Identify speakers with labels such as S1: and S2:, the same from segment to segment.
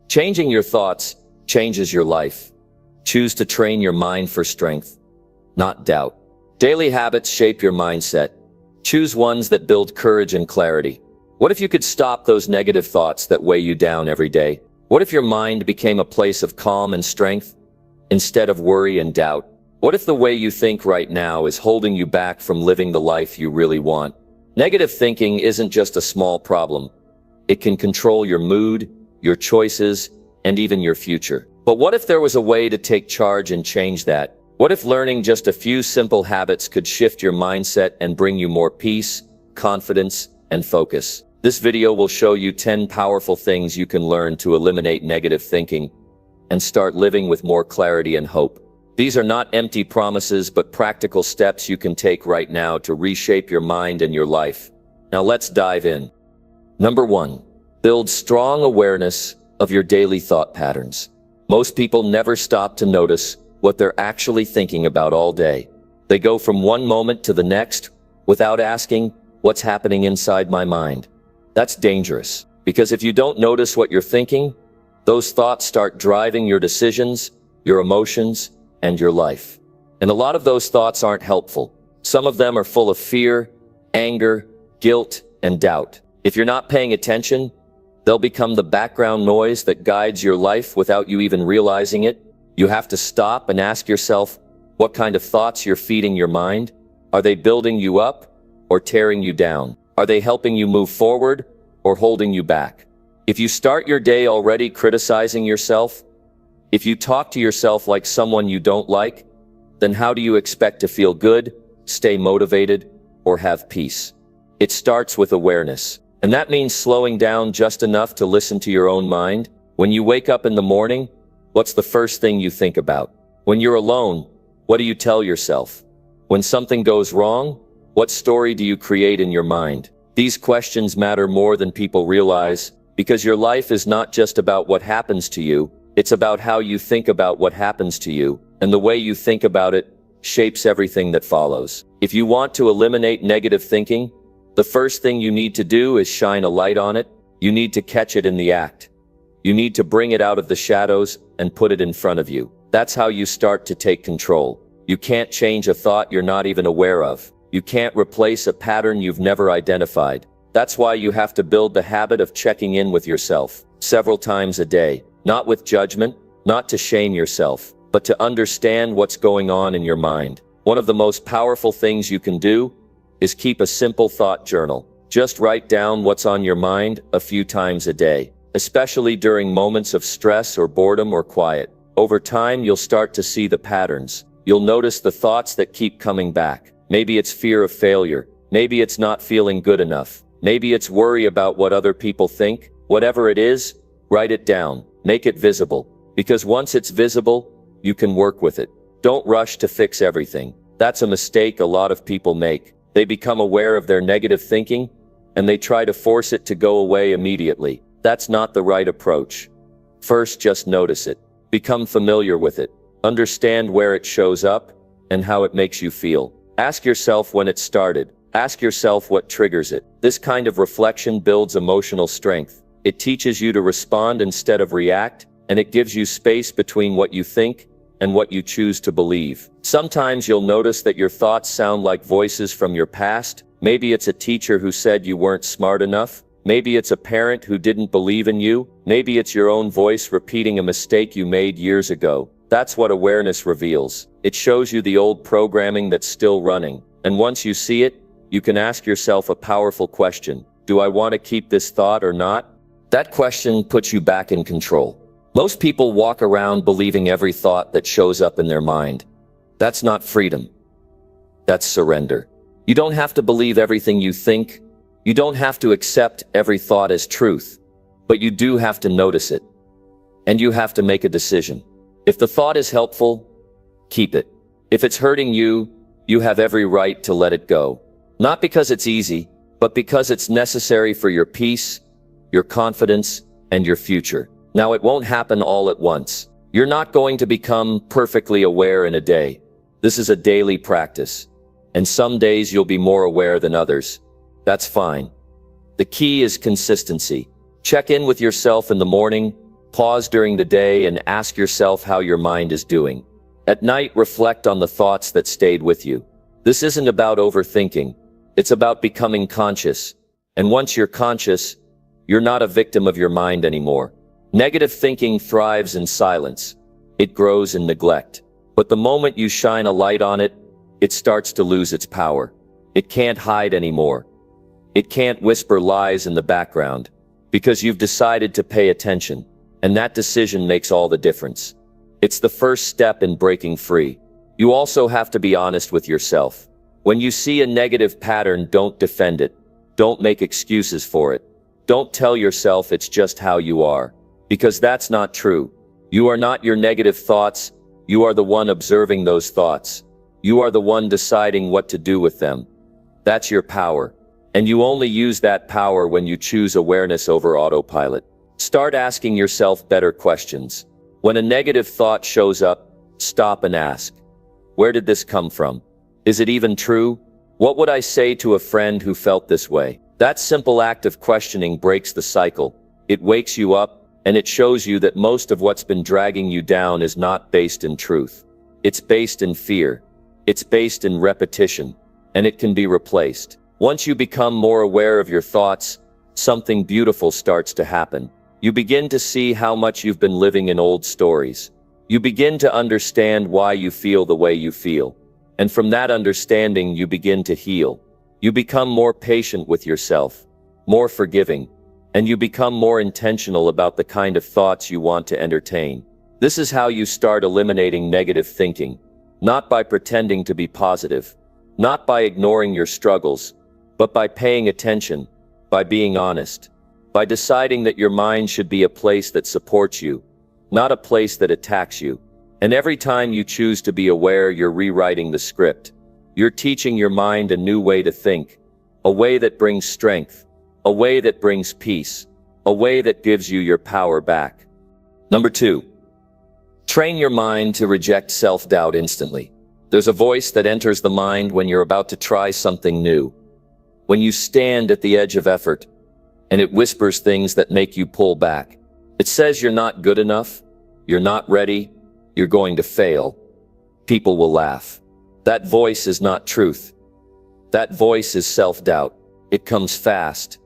S1: Changing your thoughts changes your life. Choose to train your mind for strength, not doubt. Daily habits shape your mindset. Choose ones that build courage and clarity. What if you could stop those negative thoughts that weigh you down every day? What if your mind became a place of calm and strength instead of worry and doubt? What if the way you think right now is holding you back from living the life you really want? Negative thinking isn't just a small problem. It can control your mood, your choices, and even your future. But what if there was a way to take charge and change that? What if learning just a few simple habits could shift your mindset and bring you more peace, confidence, and focus? This video will show you 10 powerful things you can learn to eliminate negative thinking and start living with more clarity and hope. These are not empty promises, but practical steps you can take right now to reshape your mind and your life. Now let's dive in. Number 1. Build strong awareness of your daily thought patterns. Most people never stop to notice what they're actually thinking about all day. They go from one moment to the next without asking, what's happening inside my mind? That's dangerous, because if you don't notice what you're thinking, those thoughts start driving your decisions, your emotions, and your life. And a lot of those thoughts aren't helpful. Some of them are full of fear, anger, guilt, and doubt. If you're not paying attention, they'll become the background noise that guides your life without you even realizing it. You have to stop and ask yourself what kind of thoughts you're feeding your mind. Are they building you up or tearing you down? Are they helping you move forward or holding you back? If you start your day already criticizing yourself, if you talk to yourself like someone you don't like, then how do you expect to feel good, stay motivated, or have peace? It starts with awareness. And that means slowing down just enough to listen to your own mind. When you wake up in the morning, what's the first thing you think about? When you're alone, what do you tell yourself? When something goes wrong, what story do you create in your mind? These questions matter more than people realize, because your life is not just about what happens to you. It's about how you think about what happens to you, and the way you think about it shapes everything that follows. If you want to eliminate negative thinking, the first thing you need to do is shine a light on it. You need to catch it in the act. You need to bring it out of the shadows and put it in front of you. That's how you start to take control. You can't change a thought you're not even aware of. You can't replace a pattern you've never identified. That's why you have to build the habit of checking in with yourself several times a day. Not with judgment, not to shame yourself, but to understand what's going on in your mind. One of the most powerful things you can do is keep a simple thought journal. Just write down what's on your mind a few times a day, especially during moments of stress or boredom or quiet. Over time, you'll start to see the patterns. You'll notice the thoughts that keep coming back. Maybe it's fear of failure. Maybe it's not feeling good enough. Maybe it's worry about what other people think. Whatever it is, write it down. Make it visible. Because once it's visible, you can work with it. Don't rush to fix everything. That's a mistake a lot of people make. They become aware of their negative thinking, and they try to force it to go away immediately. That's not the right approach. First, just notice it. Become familiar with it. Understand where it shows up and how it makes you feel. Ask yourself when it started. Ask yourself what triggers it. This kind of reflection builds emotional strength. It teaches you to respond instead of react, and it gives you space between what you think and what you choose to believe. Sometimes you'll notice that your thoughts sound like voices from your past. Maybe it's a teacher who said you weren't smart enough. Maybe it's a parent who didn't believe in you. Maybe it's your own voice repeating a mistake you made years ago. That's what awareness reveals. It shows you the old programming that's still running. And once you see it, you can ask yourself a powerful question. Do I want to keep this thought or not? That question puts you back in control. Most people walk around believing every thought that shows up in their mind. That's not freedom. That's surrender. You don't have to believe everything you think. You don't have to accept every thought as truth. But you do have to notice it. And you have to make a decision. If the thought is helpful, keep it. If it's hurting you, you have every right to let it go. Not because it's easy, but because it's necessary for your peace, your confidence, and your future. Now, it won't happen all at once. You're not going to become perfectly aware in a day. This is a daily practice. And some days you'll be more aware than others. That's fine. The key is consistency. Check in with yourself in the morning, pause during the day, and ask yourself how your mind is doing. At night, reflect on the thoughts that stayed with you. This isn't about overthinking. It's about becoming conscious. And once you're conscious, you're not a victim of your mind anymore. Negative thinking thrives in silence. It grows in neglect. But the moment you shine a light on it, it starts to lose its power. It can't hide anymore. It can't whisper lies in the background, because you've decided to pay attention, and that decision makes all the difference. It's the first step in breaking free. You also have to be honest with yourself. When you see a negative pattern, don't defend it. Don't make excuses for it. Don't tell yourself it's just how you are, because that's not true. You are not your negative thoughts. You are the one observing those thoughts. You are the one deciding what to do with them. That's your power. And you only use that power when you choose awareness over autopilot. Start asking yourself better questions. When a negative thought shows up, stop and ask, where did this come from? Is it even true? What would I say to a friend who felt this way? That simple act of questioning breaks the cycle. It wakes you up, and it shows you that most of what's been dragging you down is not based in truth. It's based in fear. It's based in repetition, and it can be replaced. Once you become more aware of your thoughts, something beautiful starts to happen. You begin to see how much you've been living in old stories. You begin to understand why you feel the way you feel. And from that understanding, you begin to heal. You become more patient with yourself, more forgiving, and you become more intentional about the kind of thoughts you want to entertain. This is how you start eliminating negative thinking, not by pretending to be positive, not by ignoring your struggles, but by paying attention, by being honest, by deciding that your mind should be a place that supports you, not a place that attacks you. And every time you choose to be aware, you're rewriting the script. You're teaching your mind a new way to think, a way that brings strength, a way that brings peace, a way that gives you your power back. Number 2, train your mind to reject self-doubt instantly. There's a voice that enters the mind when you're about to try something new, when you stand at the edge of effort, and it whispers things that make you pull back. It says you're not good enough, you're not ready, you're going to fail. People will laugh. That voice is not truth. That voice is self-doubt. It comes fast,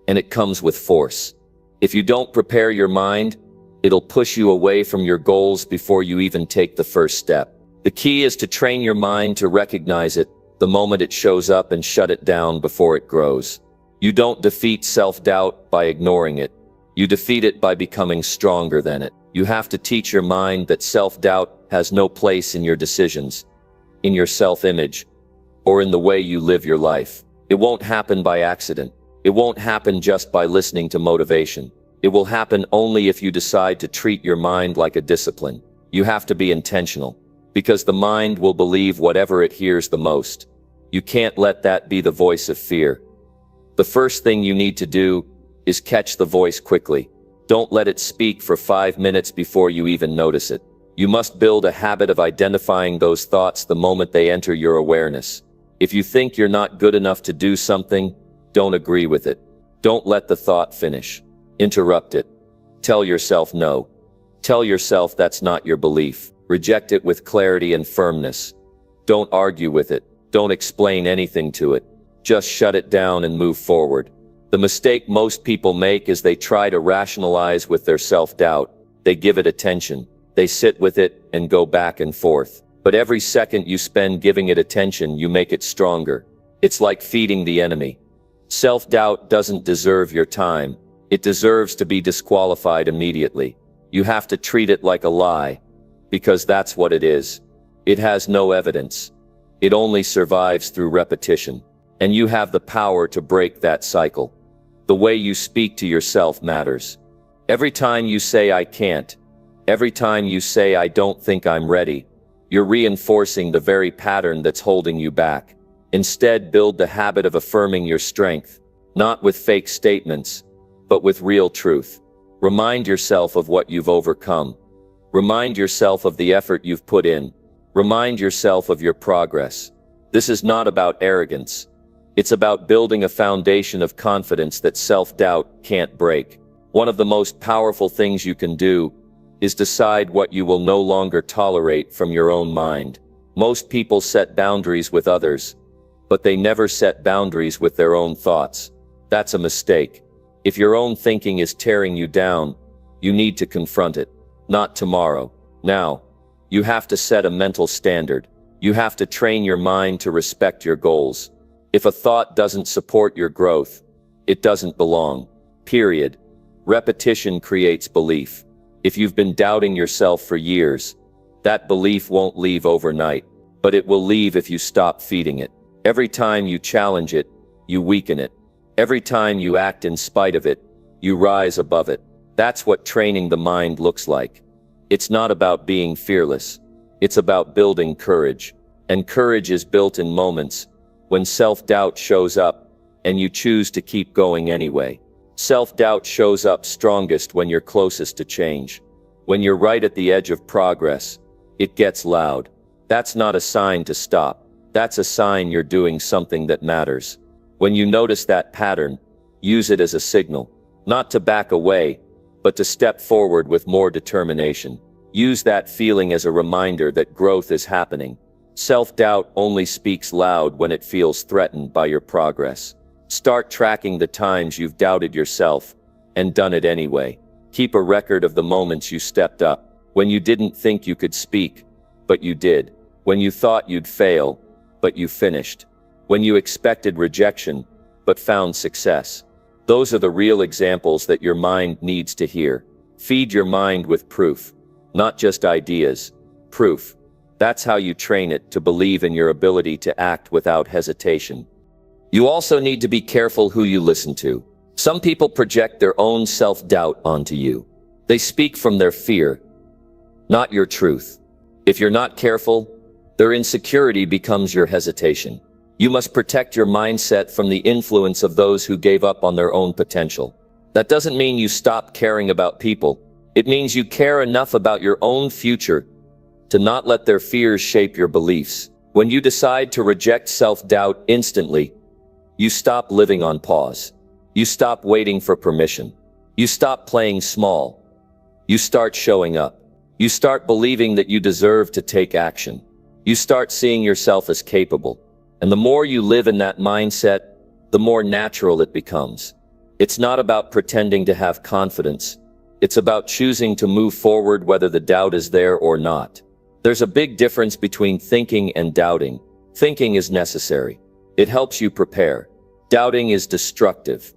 S1: and it comes with force. If you don't prepare your mind, it'll push you away from your goals before you even take the first step. The key is to train your mind to recognize it the moment it shows up and shut it down before it grows. You don't defeat self-doubt by ignoring it. You defeat it by becoming stronger than it. You have to teach your mind that self-doubt has no place in your decisions, in your self-image, or in the way you live your life. It won't happen by accident. It won't happen just by listening to motivation. It will happen only if you decide to treat your mind like a discipline. You have to be intentional, because the mind will believe whatever it hears the most. You can't let that be the voice of fear. The first thing you need to do is catch the voice quickly. Don't let it speak for 5 minutes before you even notice it. You must build a habit of identifying those thoughts the moment they enter your awareness. If you think you're not good enough to do something, don't agree with it. Don't let the thought finish. Interrupt it. Tell yourself no. Tell yourself that's not your belief. Reject it with clarity and firmness. Don't argue with it. Don't explain anything to it. Just shut it down and move forward. The mistake most people make is they try to rationalize with their self-doubt. They give it attention. They sit with it and go back and forth. But every second you spend giving it attention, you make it stronger. It's like feeding the enemy. Self-doubt doesn't deserve your time. It deserves to be disqualified immediately. You have to treat it like a lie, because that's what it is. It has no evidence. It only survives through repetition. And you have the power to break that cycle. The way you speak to yourself matters. Every time you say I can't, every time you say I don't think I'm ready, you're reinforcing the very pattern that's holding you back. Instead, build the habit of affirming your strength, not with fake statements, but with real truth. Remind yourself of what you've overcome. Remind yourself of the effort you've put in. Remind yourself of your progress. This is not about arrogance. It's about building a foundation of confidence that self-doubt can't break. One of the most powerful things you can do is decide what you will no longer tolerate from your own mind. Most people set boundaries with others, but they never set boundaries with their own thoughts. That's a mistake. If your own thinking is tearing you down, you need to confront it. Not tomorrow. Now. You have to set a mental standard. You have to train your mind to respect your goals. If a thought doesn't support your growth, it doesn't belong. Period. Repetition creates belief. If you've been doubting yourself for years, that belief won't leave overnight, but it will leave if you stop feeding it. Every time you challenge it, you weaken it. Every time you act in spite of it, you rise above it. That's what training the mind looks like. It's not about being fearless. It's about building courage. And courage is built in moments when self-doubt shows up and you choose to keep going anyway. Self-doubt shows up strongest when you're closest to change. When you're right at the edge of progress, it gets loud. That's not a sign to stop. That's a sign you're doing something that matters. When you notice that pattern, use it as a signal. Not to back away, but to step forward with more determination. Use that feeling as a reminder that growth is happening. Self-doubt only speaks loud when it feels threatened by your progress. Start tracking the times you've doubted yourself and done it anyway. Keep a record of the moments you stepped up, when you didn't think you could speak, but you did. When you thought you'd fail, but you finished. When you expected rejection, but found success. Those are the real examples that your mind needs to hear. Feed your mind with proof, not just ideas. Proof. That's how you train it to believe in your ability to act without hesitation. You also need to be careful who you listen to. Some people project their own self-doubt onto you. They speak from their fear, not your truth. If you're not careful, their insecurity becomes your hesitation. You must protect your mindset from the influence of those who gave up on their own potential. That doesn't mean you stop caring about people. It means you care enough about your own future to not let their fears shape your beliefs. When you decide to reject self-doubt instantly, you stop living on pause. You stop waiting for permission. You stop playing small. You start showing up. You start believing that you deserve to take action. You start seeing yourself as capable. And the more you live in that mindset, the more natural it becomes. It's not about pretending to have confidence. It's about choosing to move forward whether the doubt is there or not. There's a big difference between thinking and doubting. Thinking is necessary. It helps you prepare. Doubting is destructive.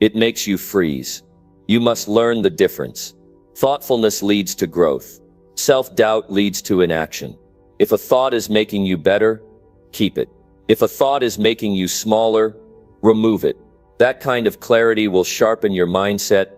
S1: It makes you freeze. You must learn the difference. Thoughtfulness leads to growth. Self-doubt leads to inaction. If a thought is making you better, keep it. If a thought is making you smaller, remove it. That kind of clarity will sharpen your mindset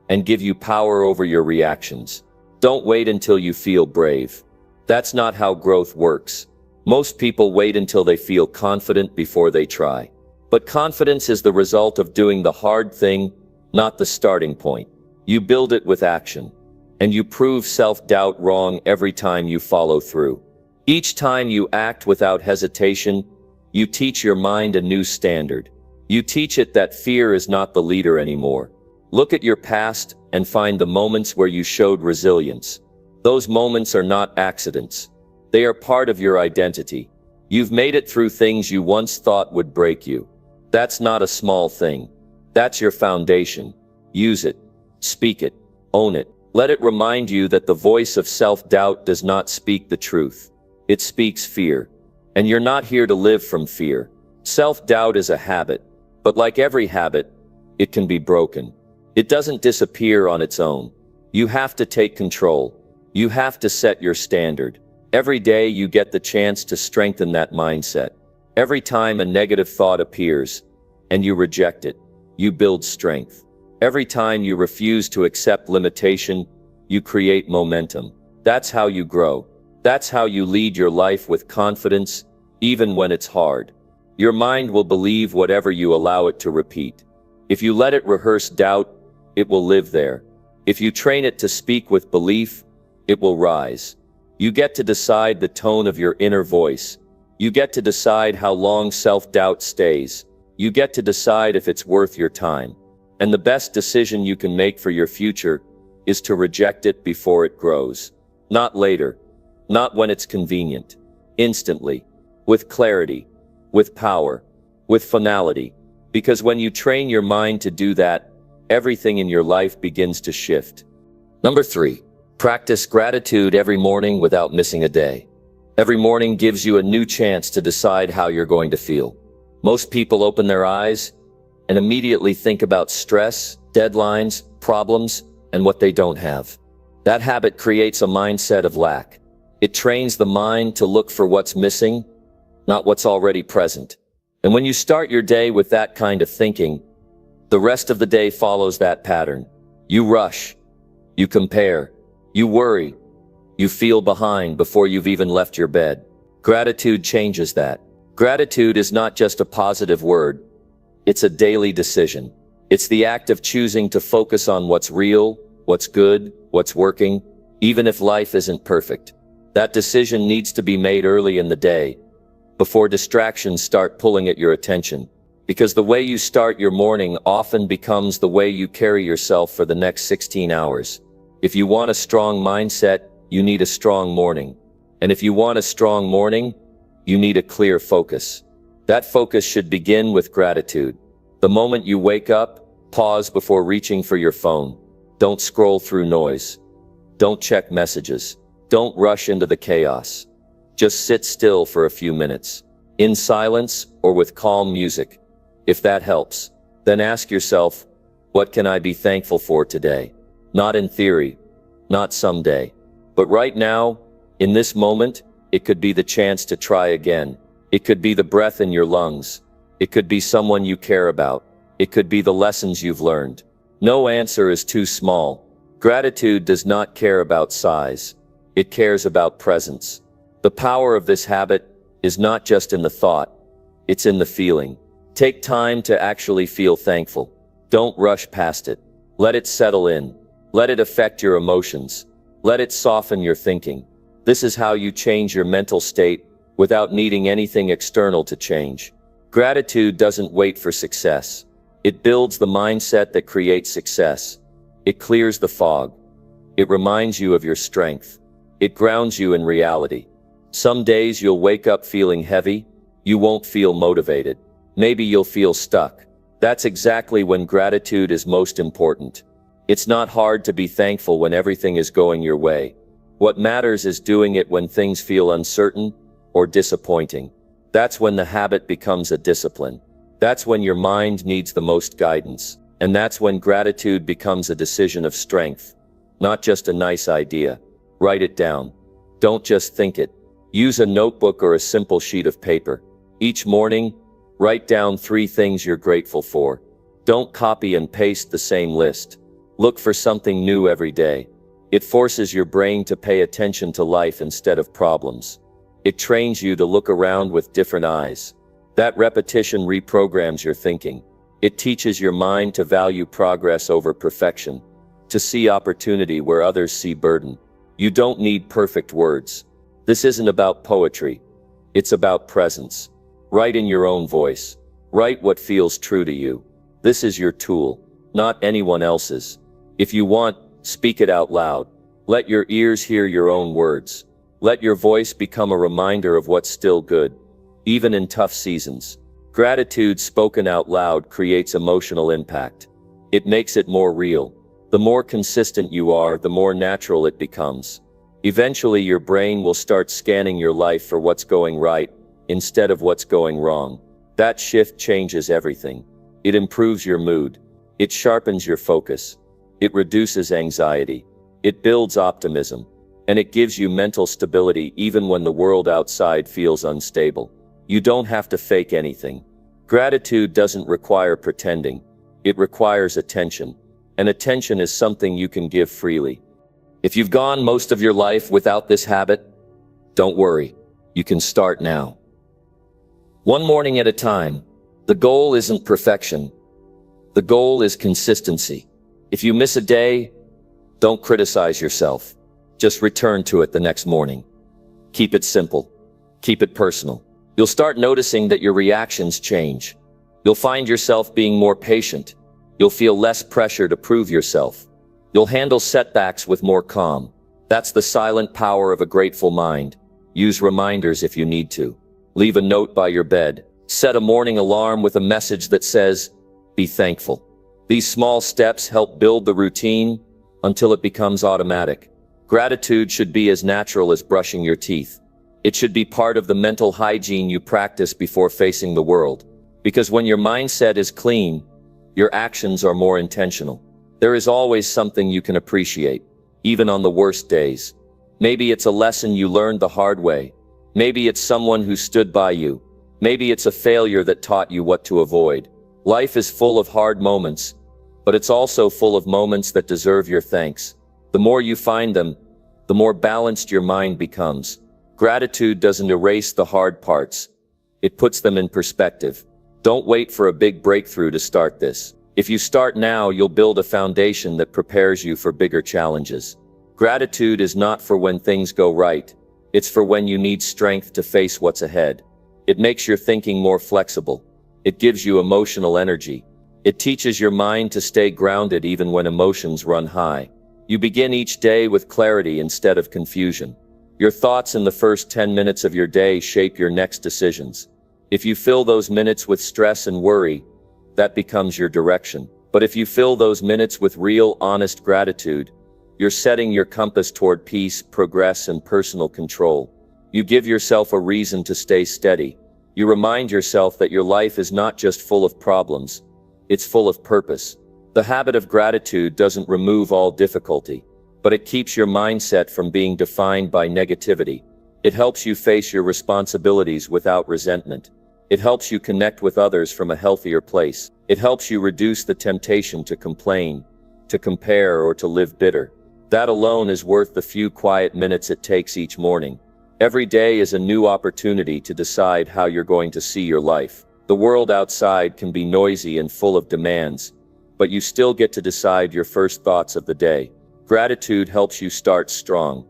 S1: and give you power over your reactions. Don't wait until you feel brave. That's not how growth works. Most people wait until they feel confident before they try. But confidence is the result of doing the hard thing, not the starting point. You build it with action. And you prove self-doubt wrong every time you follow through. Each time you act without hesitation, you teach your mind a new standard. You teach it that fear is not the leader anymore. Look at your past and find the moments where you showed resilience. Those moments are not accidents. They are part of your identity. You've made it through things you once thought would break you. That's not a small thing. That's your foundation. Use it. Speak it. Own it. Let it remind you that the voice of self-doubt does not speak the truth. It speaks fear. And you're not here to live from fear. Self-doubt is a habit. But like every habit, it can be broken. It doesn't disappear on its own. You have to take control. You have to set your standard. Every day you get the chance to strengthen that mindset. Every time a negative thought appears, and you reject it, you build strength. Every time you refuse to accept limitation, you create momentum. That's how you grow. That's how you lead your life with confidence, even when it's hard. Your mind will believe whatever you allow it to repeat. If you let it rehearse doubt, it will live there. If you train it to speak with belief, it will rise. You get to decide the tone of your inner voice. You get to decide how long self-doubt stays. You get to decide if it's worth your time. And the best decision you can make for your future is to reject it before it grows. Not later, not when it's convenient, instantly, with clarity, with power, with finality. Because when you train your mind to do that, everything in your life begins to shift. Number 3, practice gratitude every morning without missing a day. Every morning gives you a new chance to decide how you're going to feel. Most people open their eyes and immediately think about stress, deadlines, problems, and what they don't have. That habit creates a mindset of lack. It trains the mind to look for what's missing, not what's already present. And when you start your day with that kind of thinking, the rest of the day follows that pattern. You rush, you compare, you worry, you feel behind before you've even left your bed. Gratitude changes that. Gratitude is not just a positive word. It's a daily decision. It's the act of choosing to focus on what's real, what's good, what's working, even if life isn't perfect. That decision needs to be made early in the day, before distractions start pulling at your attention. Because the way you start your morning often becomes the way you carry yourself for the next 16 hours. If you want a strong mindset, you need a strong morning. And if you want a strong morning, you need a clear focus. That focus should begin with gratitude. The moment you wake up, pause before reaching for your phone. Don't scroll through noise. Don't check messages. Don't rush into the chaos. Just sit still for a few minutes, in silence or with calm music. If that helps, then ask yourself, what can I be thankful for today? Not in theory, not someday, but right now, in this moment. It could be the chance to try again. It could be the breath in your lungs. It could be someone you care about. It could be the lessons you've learned. No answer is too small. Gratitude does not care about size. It cares about presence. The power of this habit is not just in the thought, it's in the feeling. Take time to actually feel thankful. Don't rush past it. Let it settle in. Let it affect your emotions. Let it soften your thinking. This is how you change your mental state without needing anything external to change. Gratitude doesn't wait for success. It builds the mindset that creates success. It clears the fog. It reminds you of your strength. It grounds you in reality. Some days you'll wake up feeling heavy. You won't feel motivated. Maybe you'll feel stuck. That's exactly when gratitude is most important. It's not hard to be thankful when everything is going your way. What matters is doing it when things feel uncertain or disappointing. That's when the habit becomes a discipline. That's when your mind needs the most guidance. And that's when gratitude becomes a decision of strength, not just a nice idea. Write it down. Don't just think it. Use a notebook or a simple sheet of paper. Each morning, write down 3 things you're grateful for. Don't copy and paste the same list. Look for something new every day. It forces your brain to pay attention to life instead of problems. It trains you to look around with different eyes. That repetition reprograms your thinking. It teaches your mind to value progress over perfection, to see opportunity where others see burden. You don't need perfect words. This isn't about poetry. It's about presence. Write in your own voice. Write what feels true to you. This is your tool, not anyone else's. If you want, speak it out loud. Let your ears hear your own words. Let your voice become a reminder of what's still good, even in tough seasons. Gratitude spoken out loud creates emotional impact. It makes it more real. The more consistent you are, the more natural it becomes. Eventually, your brain will start scanning your life for what's going right, instead of what's going wrong. That shift changes everything. It improves your mood. It sharpens your focus. It reduces anxiety. It builds optimism. And it gives you mental stability even when the world outside feels unstable. You don't have to fake anything. Gratitude doesn't require pretending. It requires attention. And attention is something you can give freely. If you've gone most of your life without this habit, don't worry. You can start now. One morning at a time. The goal isn't perfection. The goal is consistency. If you miss a day, don't criticize yourself. Just return to it the next morning. Keep it simple. Keep it personal. You'll start noticing that your reactions change. You'll find yourself being more patient. You'll feel less pressure to prove yourself. You'll handle setbacks with more calm. That's the silent power of a grateful mind. Use reminders if you need to. Leave a note by your bed. Set a morning alarm with a message that says, "Be thankful." These small steps help build the routine until it becomes automatic. Gratitude should be as natural as brushing your teeth. It should be part of the mental hygiene you practice before facing the world. Because when your mindset is clean, your actions are more intentional. There is always something you can appreciate, even on the worst days. Maybe it's a lesson you learned the hard way. Maybe it's someone who stood by you. Maybe it's a failure that taught you what to avoid. Life is full of hard moments, but it's also full of moments that deserve your thanks. The more you find them, the more balanced your mind becomes. Gratitude doesn't erase the hard parts. It puts them in perspective. Don't wait for a big breakthrough to start this. If you start now, you'll build a foundation that prepares you for bigger challenges. Gratitude is not for when things go right. It's for when you need strength to face what's ahead. It makes your thinking more flexible. It gives you emotional energy. It teaches your mind to stay grounded even when emotions run high. You begin each day with clarity instead of confusion. Your thoughts in the first 10 minutes of your day shape your next decisions. If you fill those minutes with stress and worry, that becomes your direction. But if you fill those minutes with real, honest gratitude, you're setting your compass toward peace, progress, and personal control. You give yourself a reason to stay steady. You remind yourself that your life is not just full of problems, it's full of purpose. The habit of gratitude doesn't remove all difficulty, but it keeps your mindset from being defined by negativity. It helps you face your responsibilities without resentment. It helps you connect with others from a healthier place. It helps you reduce the temptation to complain, to compare, or to live bitter. That alone is worth the few quiet minutes it takes each morning. Every day is a new opportunity to decide how you're going to see your life. The world outside can be noisy and full of demands, but you still get to decide your first thoughts of the day. Gratitude helps you start strong.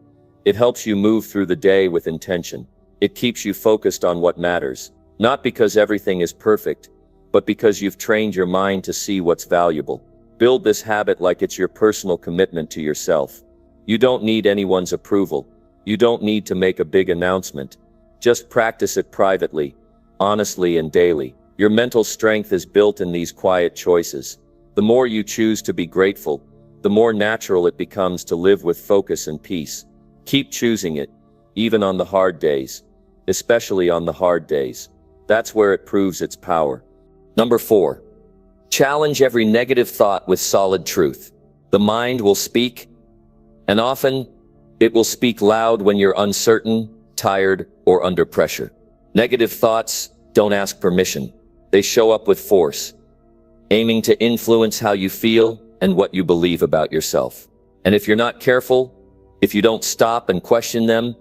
S1: It helps you move through the day with intention. It keeps you focused on what matters, not because everything is perfect, but because you've trained your mind to see what's valuable. Build this habit like it's your personal commitment to yourself. You don't need anyone's approval. You don't need to make a big announcement. Just practice it privately, honestly, and daily. Your mental strength is built in these quiet choices. The more you choose to be grateful, the more natural it becomes to live with focus and peace. Keep choosing it, even on the hard days, especially on the hard days. That's where it proves its power. Number 4. Challenge every negative thought with solid truth. The mind will speak, and often it will speak loud when you're uncertain, tired, or under pressure. Negative thoughts don't ask permission. They show up with force, aiming to influence how you feel and what you believe about yourself. And if you're not careful, if you don't stop and question them,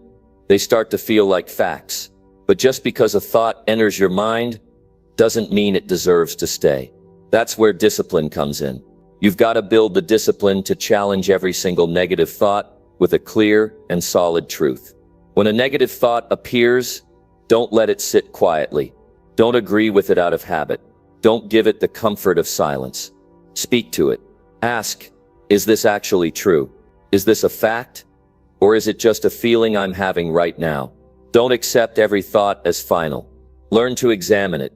S1: they start to feel like facts. But just because a thought enters your mind doesn't mean it deserves to stay. That's where discipline comes in. You've got to build the discipline to challenge every single negative thought with a clear and solid truth. When a negative thought appears, don't let it sit quietly. Don't agree with it out of habit. Don't give it the comfort of silence. Speak to it. Ask, is this actually true? Is this a fact? Or is it just a feeling I'm having right now? Don't accept every thought as final. Learn to examine it,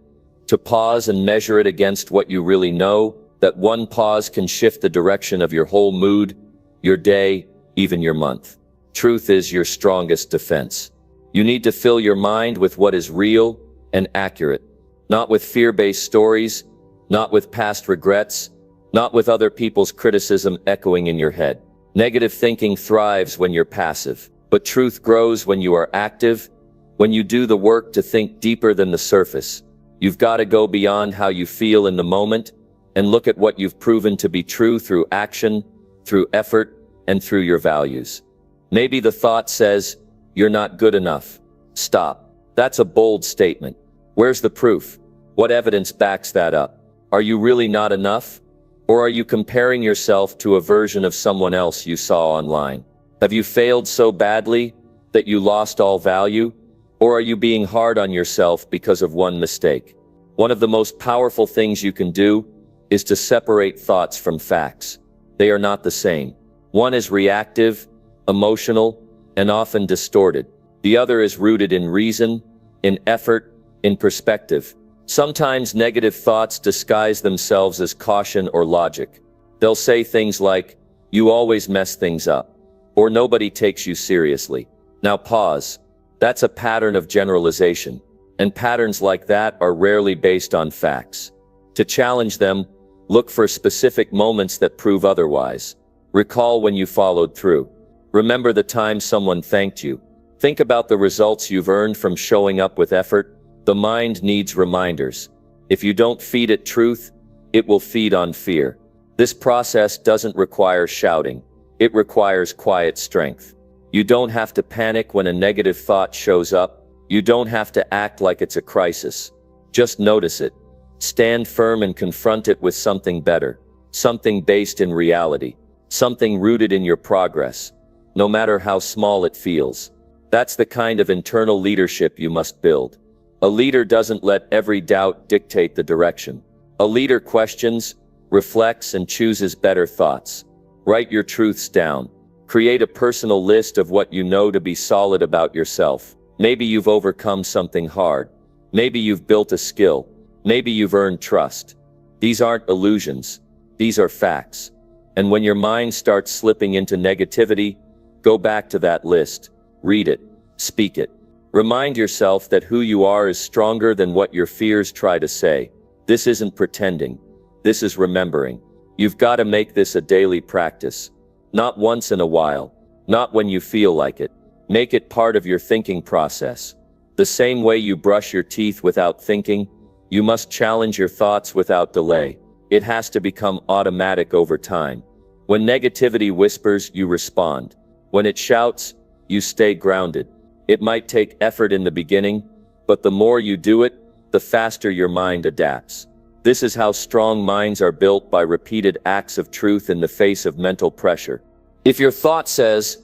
S1: to pause and measure it against what you really know. That one pause can shift the direction of your whole mood, your day, even your month. Truth is your strongest defense. You need to fill your mind with what is real and accurate, not with fear-based stories, not with past regrets, not with other people's criticism echoing in your head. Negative thinking thrives when you're passive, but truth grows when you are active, when you do the work to think deeper than the surface. You've got to go beyond how you feel in the moment and look at what you've proven to be true through action, through effort, and through your values. Maybe the thought says, "You're not good enough." Stop. That's a bold statement. Where's the proof? What evidence backs that up? Are you really not enough? Or are you comparing yourself to a version of someone else you saw online? Have you failed so badly that you lost all value? Or are you being hard on yourself because of one mistake? One of the most powerful things you can do is to separate thoughts from facts. They are not the same. One is reactive, emotional, and often distorted. The other is rooted in reason, in effort, in perspective. Sometimes negative thoughts disguise themselves as caution or logic. They'll say things like, "You always mess things up," or "Nobody takes you seriously." Now pause. That's a pattern of generalization, and patterns like that are rarely based on facts. To challenge them, look for specific moments that prove otherwise. Recall when you followed through. Remember the time someone thanked you. Think about the results you've earned from showing up with effort. The mind needs reminders. If you don't feed it truth, it will feed on fear. This process doesn't require shouting. It requires quiet strength. You don't have to panic when a negative thought shows up. You don't have to act like it's a crisis. Just notice it. Stand firm and confront it with something better. Something based in reality. Something rooted in your progress, no matter how small it feels. That's the kind of internal leadership you must build. A leader doesn't let every doubt dictate the direction. A leader questions, reflects, and chooses better thoughts. Write your truths down. Create a personal list of what you know to be solid about yourself. Maybe you've overcome something hard. Maybe you've built a skill. Maybe you've earned trust. These aren't illusions. These are facts. And when your mind starts slipping into negativity, go back to that list. Read it. Speak it. Remind yourself that who you are is stronger than what your fears try to say. This isn't pretending. This is remembering. You've got to make this a daily practice. Not once in a while. Not when you feel like it. Make it part of your thinking process. The same way you brush your teeth without thinking, you must challenge your thoughts without delay. It has to become automatic over time. When negativity whispers, you respond. When it shouts, you stay grounded. It might take effort in the beginning, but the more you do it, the faster your mind adapts. This is how strong minds are built, by repeated acts of truth in the face of mental pressure. If your thought says,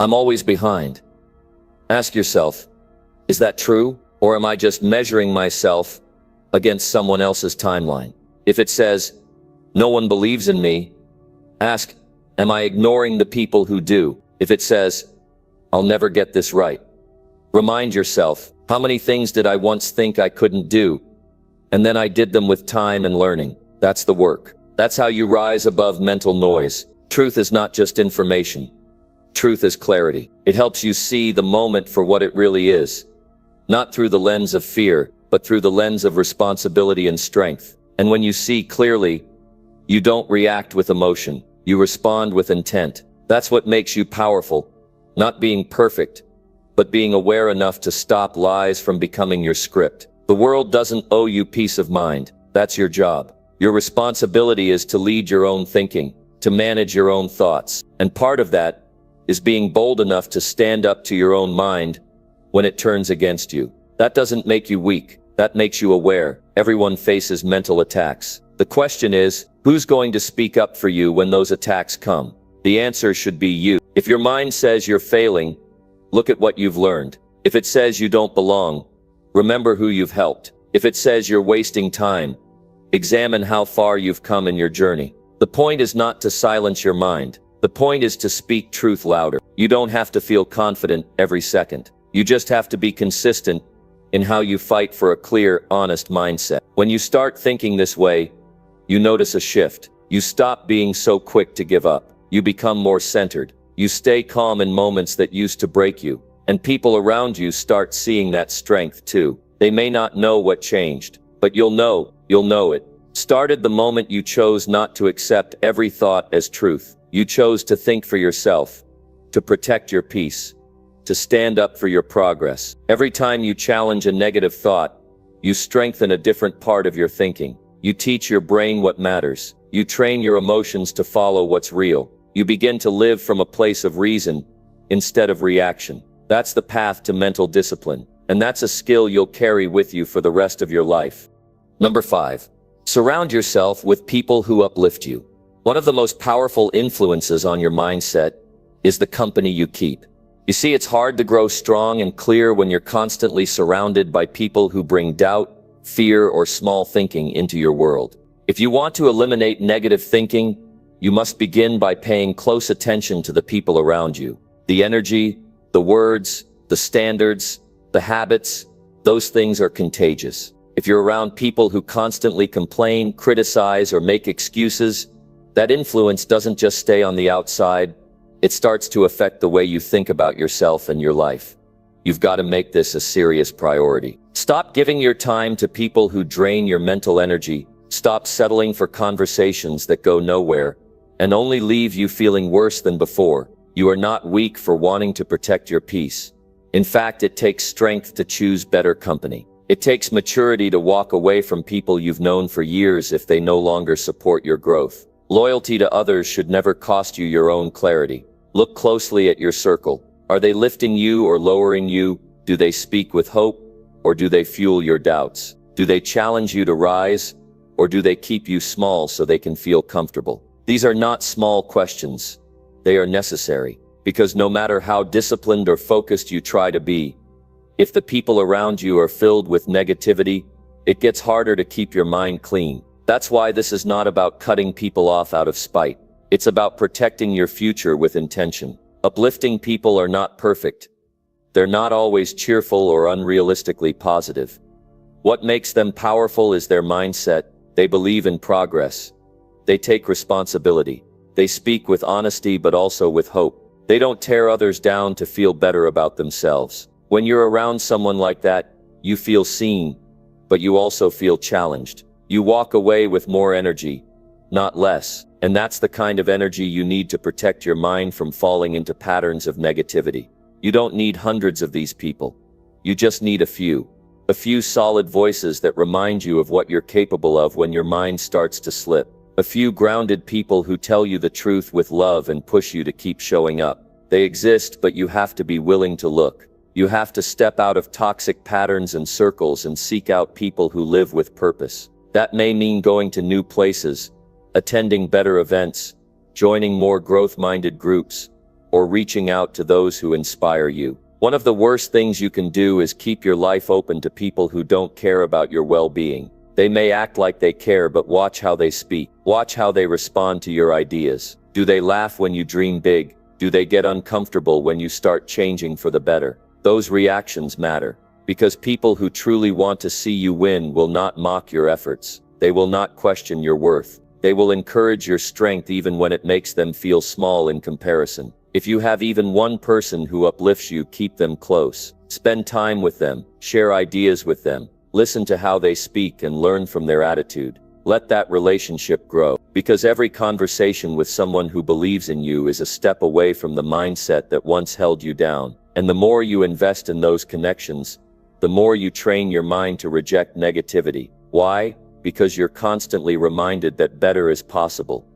S1: "I'm always behind," ask yourself, is that true? Or am I just measuring myself against someone else's timeline? If it says, "No one believes in me," ask, am I ignoring the people who do? If it says, "I'll never get this right," remind yourself, how many things did I once think I couldn't do? And then I did them with time and learning. That's the work. That's how you rise above mental noise. Truth is not just information. Truth is clarity. It helps you see the moment for what it really is. Not through the lens of fear, but through the lens of responsibility and strength. And when you see clearly, you don't react with emotion. You respond with intent. That's what makes you powerful. Not being perfect, but being aware enough to stop lies from becoming your script. The world doesn't owe you peace of mind. That's your job. Your responsibility is to lead your own thinking, to manage your own thoughts. And part of that is being bold enough to stand up to your own mind when it turns against you. That doesn't make you weak. That makes you aware. Everyone faces mental attacks. The question is, who's going to speak up for you when those attacks come? The answer should be you. If your mind says you're failing, look at what you've learned. If it says you don't belong, remember who you've helped. If it says you're wasting time, examine how far you've come in your journey. The point is not to silence your mind. The point is to speak truth louder. You don't have to feel confident every second. You just have to be consistent in how you fight for a clear, honest mindset. When you start thinking this way, you notice a shift. You stop being so quick to give up. You become more centered. You stay calm in moments that used to break you. And people around you start seeing that strength too. They may not know what changed, but you'll know it. Started the moment you chose not to accept every thought as truth. You chose to think for yourself, to protect your peace, to stand up for your progress. Every time you challenge a negative thought, you strengthen a different part of your thinking. You teach your brain what matters. You train your emotions to follow what's real. You begin to live from a place of reason instead of reaction. That's the path to mental discipline, and that's a skill you'll carry with you for the rest of your life. Number 5. Surround yourself with people who uplift you. One of the most powerful influences on your mindset is the company you keep. You see, it's hard to grow strong and clear when you're constantly surrounded by people who bring doubt, fear, or small thinking into your world. If you want to eliminate negative thinking, you must begin by paying close attention to the people around you. The energy, the words, the standards, the habits, those things are contagious. If you're around people who constantly complain, criticize, or make excuses, that influence doesn't just stay on the outside, it starts to affect the way you think about yourself and your life. You've got to make this a serious priority. Stop giving your time to people who drain your mental energy. Stop settling for conversations that go nowhere and only leave you feeling worse than before. You are not weak for wanting to protect your peace. In fact, it takes strength to choose better company. It takes maturity to walk away from people you've known for years if they no longer support your growth. Loyalty to others should never cost you your own clarity. Look closely at your circle. Are they lifting you or lowering you? Do they speak with hope, or do they fuel your doubts? Do they challenge you to rise, or do they keep you small so they can feel comfortable? These are not small questions. They are necessary, because no matter how disciplined or focused you try to be, if the people around you are filled with negativity, it gets harder to keep your mind clean. That's why this is not about cutting people off out of spite. It's about protecting your future with intention. Uplifting people are not perfect. They're not always cheerful or unrealistically positive. What makes them powerful is their mindset. They believe in progress. They take responsibility. They speak with honesty but also with hope. They don't tear others down to feel better about themselves. When you're around someone like that, you feel seen, but you also feel challenged. You walk away with more energy, not less. And that's the kind of energy you need to protect your mind from falling into patterns of negativity. You don't need hundreds of these people. You just need a few. A few solid voices that remind you of what you're capable of when your mind starts to slip. A few grounded people who tell you the truth with love and push you to keep showing up. They exist, but you have to be willing to look. You have to step out of toxic patterns and circles and seek out people who live with purpose. That may mean going to new places, attending better events, joining more growth-minded groups, or reaching out to those who inspire you. One of the worst things you can do is keep your life open to people who don't care about your well-being. They may act like they care, but watch how they speak. Watch how they respond to your ideas. Do they laugh when you dream big? Do they get uncomfortable when you start changing for the better? Those reactions matter, because people who truly want to see you win will not mock your efforts. They will not question your worth. They will encourage your strength even when it makes them feel small in comparison. If you have even one person who uplifts you, keep them close. Spend time with them, share ideas with them, listen to how they speak and learn from their attitude. Let that relationship grow, because every conversation with someone who believes in you is a step away from the mindset that once held you down. And the more you invest in those connections, the more you train your mind to reject negativity. Why? Because you're constantly reminded that better is possible.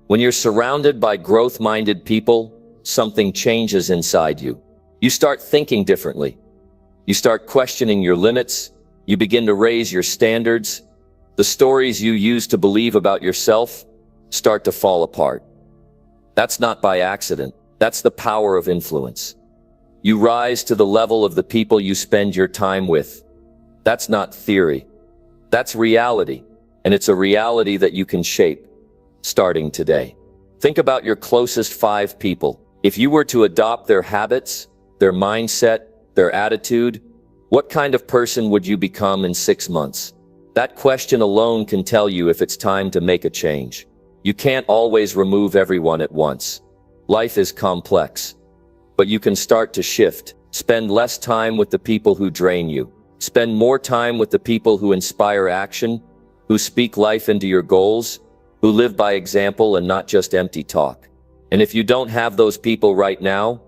S1: When you're surrounded by growth-minded people, something changes inside you. You start thinking differently. You start questioning your limits. You begin to raise your standards. The stories you used to believe about yourself start to fall apart. That's not by accident. That's the power of influence. You rise to the level of the people you spend your time with. That's not theory. That's reality. And it's a reality that you can shape, starting today. Think about your closest 5 people. If you were to adopt their habits, their mindset, their attitude, what kind of person would you become in 6 months? That question alone can tell you if it's time to make a change. You can't always remove everyone at once. Life is complex. But you can start to shift. Spend less time with the people who drain you. Spend more time with the people who inspire action, who speak life into your goals, who live by example and not just empty talk. And if you don't have those people right now,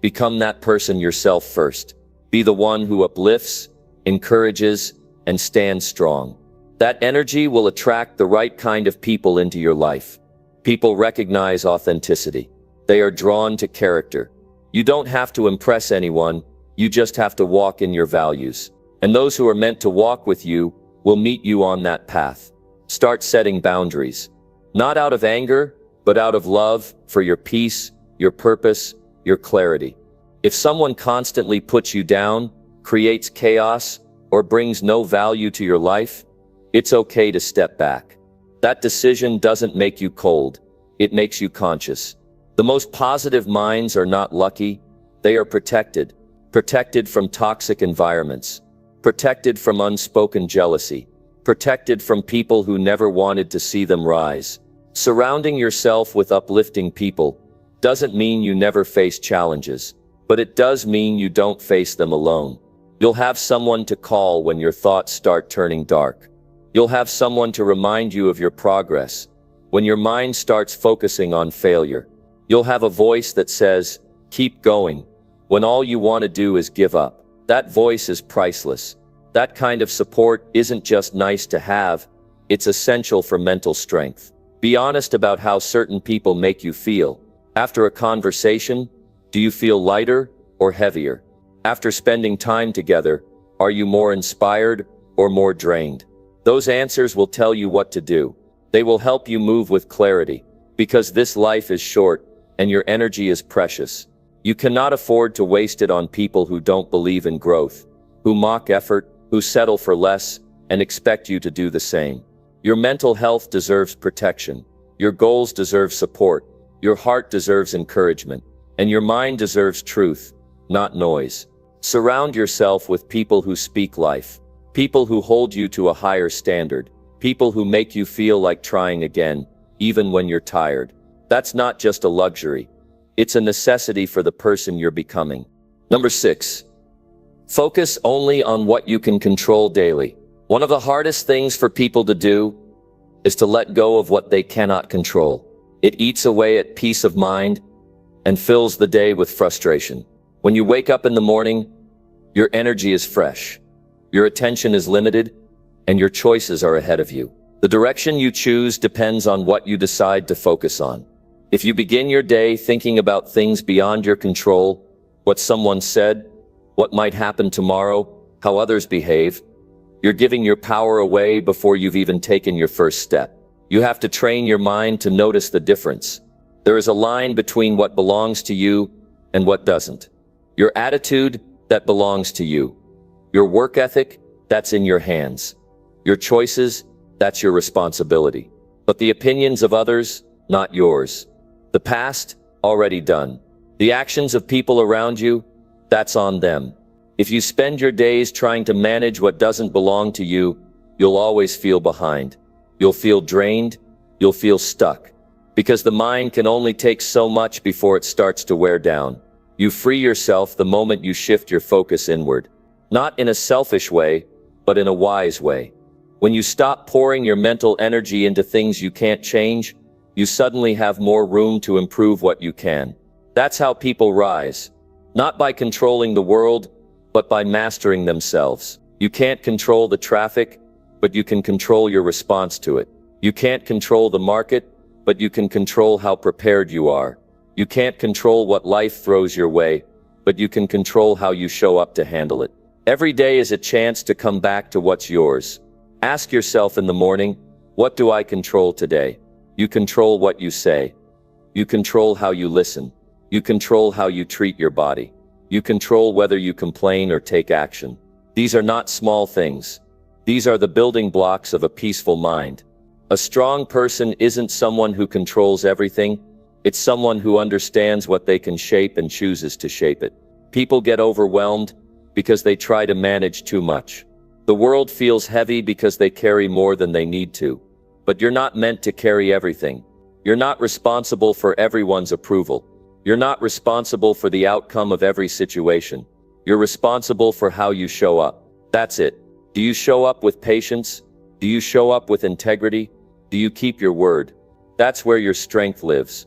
S1: become that person yourself first. Be the one who uplifts, encourages, and stands strong. That energy will attract the right kind of people into your life. People recognize authenticity. They are drawn to character. You don't have to impress anyone, you just have to walk in your values. And those who are meant to walk with you will meet you on that path. Start setting boundaries. Not out of anger, but out of love for your peace, your purpose, your clarity. If someone constantly puts you down, creates chaos, or brings no value to your life, it's okay to step back. That decision doesn't make you cold. It makes you conscious. The most positive minds are not lucky. They are protected. Protected from toxic environments. Protected from unspoken jealousy. Protected from people who never wanted to see them rise. Surrounding yourself with uplifting people doesn't mean you never face challenges, but it does mean you don't face them alone. You'll have someone to call when your thoughts start turning dark. You'll have someone to remind you of your progress when your mind starts focusing on failure. You'll have a voice that says, keep going, when all you want to do is give up. That voice is priceless. That kind of support isn't just nice to have, it's essential for mental strength. Be honest about how certain people make you feel. After a conversation, do you feel lighter or heavier? After spending time together, are you more inspired or more drained? Those answers will tell you what to do. They will help you move with clarity, because this life is short and your energy is precious. You cannot afford to waste it on people who don't believe in growth, who mock effort, who settle for less, and expect you to do the same. Your mental health deserves protection. Your goals deserve support. Your heart deserves encouragement. And your mind deserves truth, not noise. Surround yourself with people who speak life. People who hold you to a higher standard. People who make you feel like trying again, even when you're tired. That's not just a luxury. It's a necessity for the person you're becoming. Number 6. Focus only on what you can control daily. One of the hardest things for people to do is to let go of what they cannot control. It eats away at peace of mind and fills the day with frustration. When you wake up in the morning, your energy is fresh, your attention is limited, and your choices are ahead of you. The direction you choose depends on what you decide to focus on. If you begin your day thinking about things beyond your control, what someone said, what might happen tomorrow, how others behave, you're giving your power away before you've even taken your first step. You have to train your mind to notice the difference. There is a line between what belongs to you and what doesn't. Your attitude, that belongs to you. Your work ethic, that's in your hands. Your choices, that's your responsibility. But the opinions of others, not yours. The past, already done. The actions of people around you, that's on them. If you spend your days trying to manage what doesn't belong to you, you'll always feel behind. You'll feel drained. You'll feel stuck. Because the mind can only take so much before it starts to wear down. You free yourself the moment you shift your focus inward. Not in a selfish way, but in a wise way. When you stop pouring your mental energy into things you can't change, you suddenly have more room to improve what you can. That's how people rise. Not by controlling the world, but by mastering themselves. You can't control the traffic, but you can control your response to it. You can't control the market, but you can control how prepared you are. You can't control what life throws your way, but you can control how you show up to handle it. Every day is a chance to come back to what's yours. Ask yourself in the morning, what do I control today? You control what you say. You control how you listen. You control how you treat your body. You control whether you complain or take action. These are not small things. These are the building blocks of a peaceful mind. A strong person isn't someone who controls everything. It's someone who understands what they can shape and chooses to shape it. People get overwhelmed because they try to manage too much. The world feels heavy because they carry more than they need to. But you're not meant to carry everything. You're not responsible for everyone's approval. You're not responsible for the outcome of every situation. You're responsible for how you show up. That's it. Do you show up with patience? Do you show up with integrity? Do you keep your word? That's where your strength lives.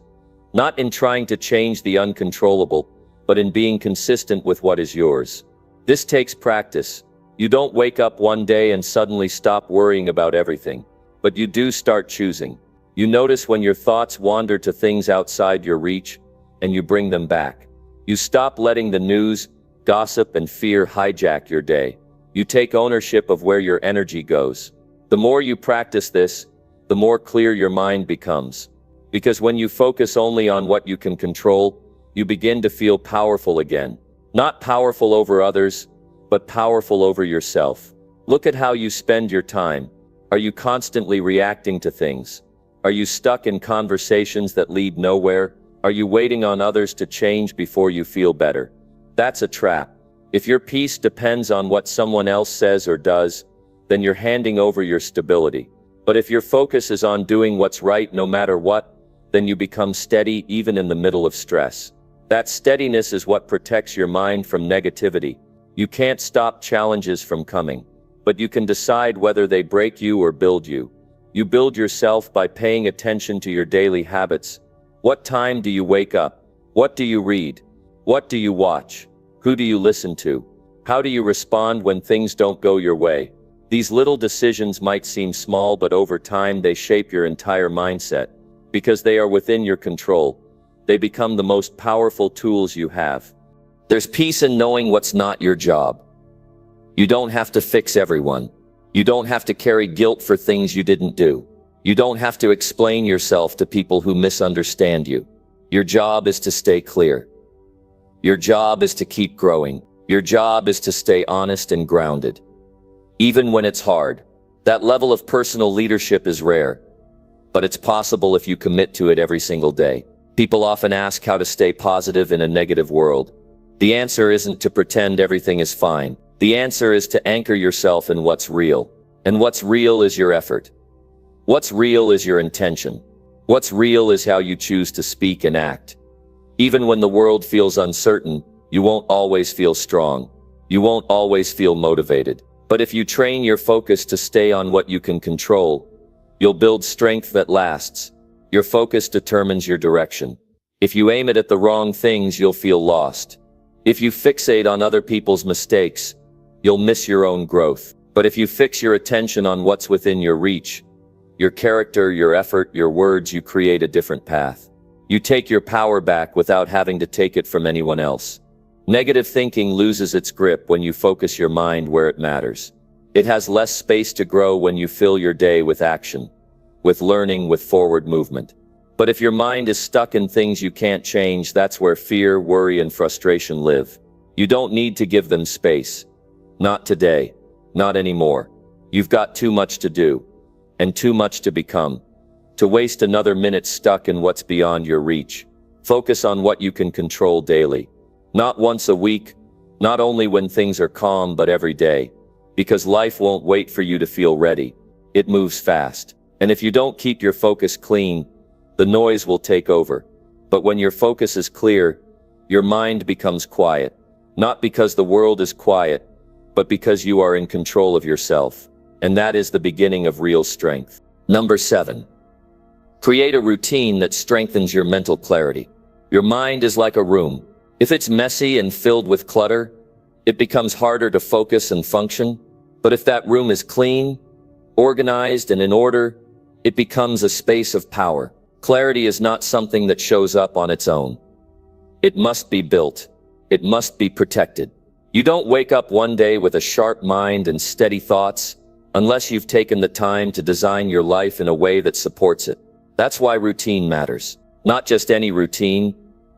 S1: Not in trying to change the uncontrollable, but in being consistent with what is yours. This takes practice. You don't wake up one day and suddenly stop worrying about everything, but you do start choosing. You notice when your thoughts wander to things outside your reach, and you bring them back. You stop letting the news, gossip, and fear hijack your day. You take ownership of where your energy goes. The more you practice this, the more clear your mind becomes. Because when you focus only on what you can control, you begin to feel powerful again. Not powerful over others, but powerful over yourself. Look at how you spend your time. Are you constantly reacting to things? Are you stuck in conversations that lead nowhere? Are you waiting on others to change before you feel better? That's a trap. If your peace depends on what someone else says or does, then you're handing over your stability. But if your focus is on doing what's right no matter what, then you become steady even in the middle of stress. That steadiness is what protects your mind from negativity. You can't stop challenges from coming, but you can decide whether they break you or build you. You build yourself by paying attention to your daily habits. What time do you wake up? What do you read? What do you watch? Who do you listen to? How do you respond when things don't go your way? These little decisions might seem small, but over time they shape your entire mindset. Because they are within your control, they become the most powerful tools you have. There's peace in knowing what's not your job. You don't have to fix everyone. You don't have to carry guilt for things you didn't do. You don't have to explain yourself to people who misunderstand you. Your job is to stay clear. Your job is to keep growing. Your job is to stay honest and grounded. Even when it's hard, that level of personal leadership is rare, but it's possible if you commit to it every single day. People often ask how to stay positive in a negative world. The answer isn't to pretend everything is fine. The answer is to anchor yourself in what's real. And what's real is your effort. What's real is your intention. What's real is how you choose to speak and act. Even when the world feels uncertain, you won't always feel strong. You won't always feel motivated. But if you train your focus to stay on what you can control, you'll build strength that lasts. Your focus determines your direction. If you aim it at the wrong things, you'll feel lost. If you fixate on other people's mistakes, you'll miss your own growth. But if you fix your attention on what's within your reach, your character, your effort, your words, you create a different path. You take your power back without having to take it from anyone else. Negative thinking loses its grip when you focus your mind where it matters. It has less space to grow when you fill your day with action, with learning, with forward movement. But if your mind is stuck in things you can't change, that's where fear, worry, and frustration live. You don't need to give them space. Not today. Not anymore. You've got too much to do, and too much to become, to waste another minute stuck in what's beyond your reach. Focus on what you can control daily. Not once a week, not only when things are calm, but every day. Because life won't wait for you to feel ready. It moves fast. And if you don't keep your focus clean, the noise will take over. But when your focus is clear, your mind becomes quiet. Not because the world is quiet, but because you are in control of yourself. And that is the beginning of real strength. Number 7. Create a routine that strengthens your mental clarity. Your mind is like a room. If it's messy and filled with clutter, it becomes harder to focus and function. But if that room is clean, organized, and in order, it becomes a space of power. Clarity is not something that shows up on its own. It must be built. It must be protected. You don't wake up one day with a sharp mind and steady thoughts unless you've taken the time to design your life in a way that supports it. That's why routine matters. Not just any routine,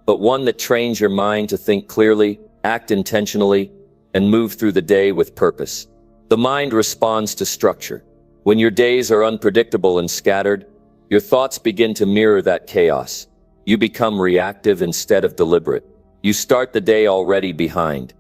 S1: but one that trains your mind to think clearly, act intentionally, and move through the day with purpose. The mind responds to structure. When your days are unpredictable and scattered, your thoughts begin to mirror that chaos. You become reactive instead of deliberate. You start the day already behind.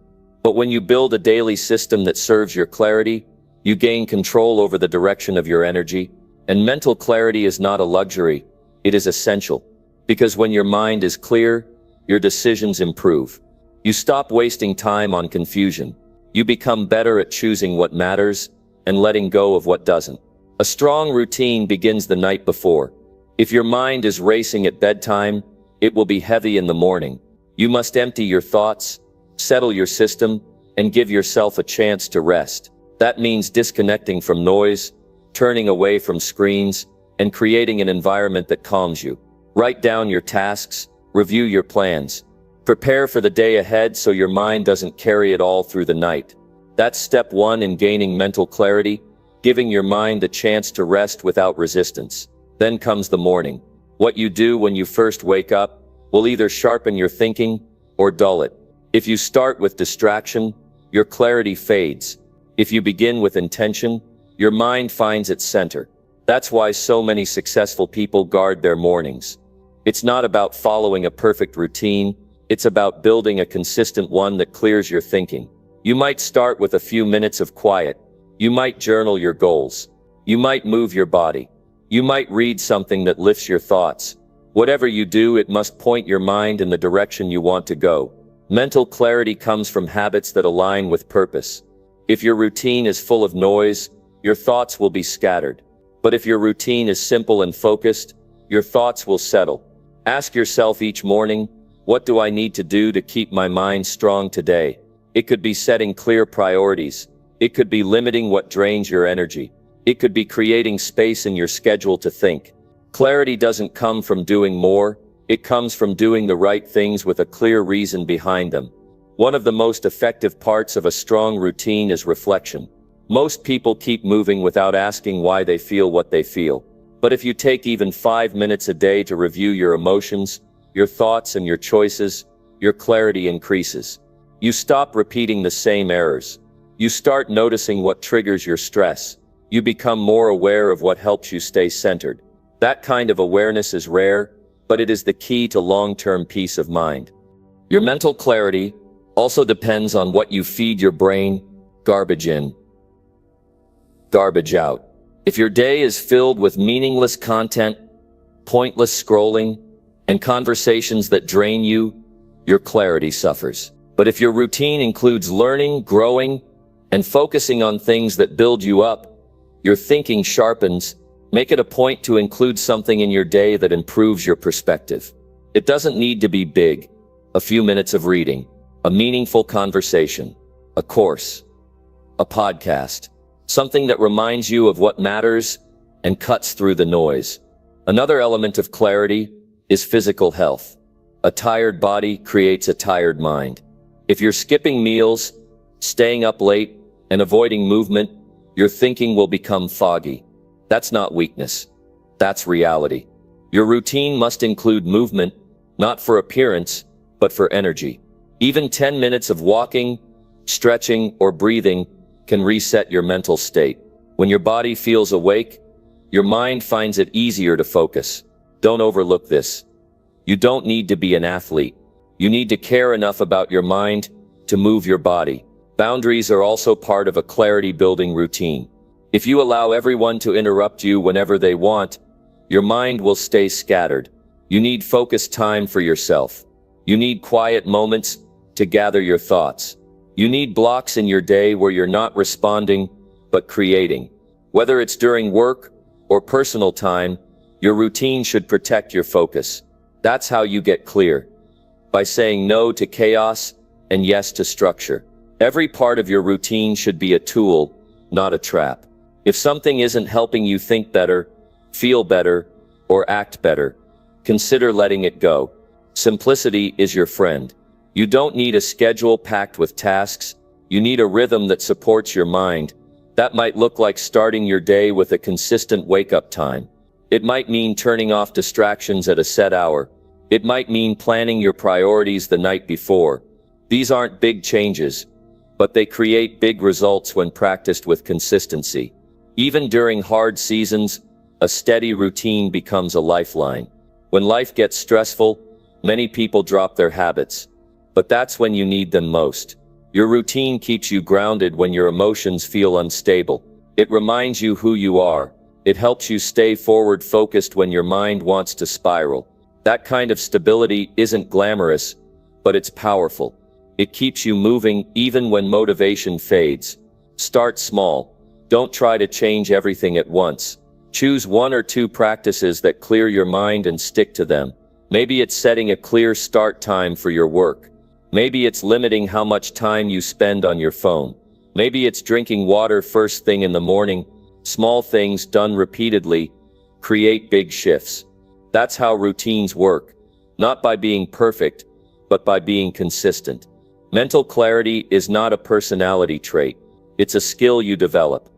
S1: But when you build a daily system that serves your clarity, you gain control over the direction of your energy. And mental clarity is not a luxury, it is essential. Because when your mind is clear, your decisions improve. You stop wasting time on confusion. You become better at choosing what matters and letting go of what doesn't. A strong routine begins the night before. If your mind is racing at bedtime, it will be heavy in the morning. You must empty your thoughts, settle your system, and give yourself a chance to rest. That means disconnecting from noise, turning away from screens, and creating an environment that calms you. Write down your tasks, review your plans. Prepare for the day ahead so your mind doesn't carry it all through the night. That's step 1 in gaining mental clarity, giving your mind a chance to rest without resistance. Then comes the morning. What you do when you first wake up will either sharpen your thinking or dull it. If you start with distraction, your clarity fades. If you begin with intention, your mind finds its center. That's why so many successful people guard their mornings. It's not about following a perfect routine, it's about building a consistent one that clears your thinking. You might start with a few minutes of quiet. You might journal your goals. You might move your body. You might read something that lifts your thoughts. Whatever you do, it must point your mind in the direction you want to go. Mental clarity comes from habits that align with purpose. If your routine is full of noise, your thoughts will be scattered. But if your routine is simple and focused, your thoughts will settle. Ask yourself each morning, what do I need to do to keep my mind strong today? It could be setting clear priorities. It could be limiting what drains your energy. It could be creating space in your schedule to think. Clarity doesn't come from doing more. It comes from doing the right things with a clear reason behind them. One of the most effective parts of a strong routine is reflection. Most people keep moving without asking why they feel what they feel. But if you take even 5 minutes a day to review your emotions, your thoughts and your choices, your clarity increases. You stop repeating the same errors. You start noticing what triggers your stress. You become more aware of what helps you stay centered. That kind of awareness is rare, but it is the key to long-term peace of mind. Your mental clarity also depends on what you feed your brain. Garbage in, garbage out. If your day is filled with meaningless content, pointless scrolling, and conversations that drain you, your clarity suffers. But if your routine includes learning, growing, and focusing on things that build you up, your thinking sharpens. Make it a point to include something in your day that improves your perspective. It doesn't need to be big. A few minutes of reading, a meaningful conversation, a course, a podcast, something that reminds you of what matters and cuts through the noise. Another element of clarity is physical health. A tired body creates a tired mind. If you're skipping meals, staying up late, and avoiding movement, your thinking will become foggy. That's not weakness. That's reality. Your routine must include movement, not for appearance, but for energy. Even 10 minutes of walking, stretching, or breathing can reset your mental state. When your body feels awake, your mind finds it easier to focus. Don't overlook this. You don't need to be an athlete. You need to care enough about your mind to move your body. Boundaries are also part of a clarity-building routine. If you allow everyone to interrupt you whenever they want, your mind will stay scattered. You need focused time for yourself. You need quiet moments to gather your thoughts. You need blocks in your day where you're not responding, but creating. Whether it's during work or personal time, your routine should protect your focus. That's how you get clear. By saying no to chaos and yes to structure. Every part of your routine should be a tool, not a trap. If something isn't helping you think better, feel better, or act better, consider letting it go. Simplicity is your friend. You don't need a schedule packed with tasks. You need a rhythm that supports your mind. That might look like starting your day with a consistent wake-up time. It might mean turning off distractions at a set hour. It might mean planning your priorities the night before. These aren't big changes, but they create big results when practiced with consistency. Even during hard seasons, a steady routine becomes a lifeline. When life gets stressful, many people drop their habits. But that's when you need them most. Your routine keeps you grounded when your emotions feel unstable. It reminds you who you are. It helps you stay forward-focused when your mind wants to spiral. That kind of stability isn't glamorous, but it's powerful. It keeps you moving even when motivation fades. Start small. Don't try to change everything at once. Choose 1 or 2 practices that clear your mind and stick to them. Maybe it's setting a clear start time for your work. Maybe it's limiting how much time you spend on your phone. Maybe it's drinking water first thing in the morning. Small things done repeatedly create big shifts. That's how routines work. Not by being perfect, but by being consistent. Mental clarity is not a personality trait. It's a skill you develop.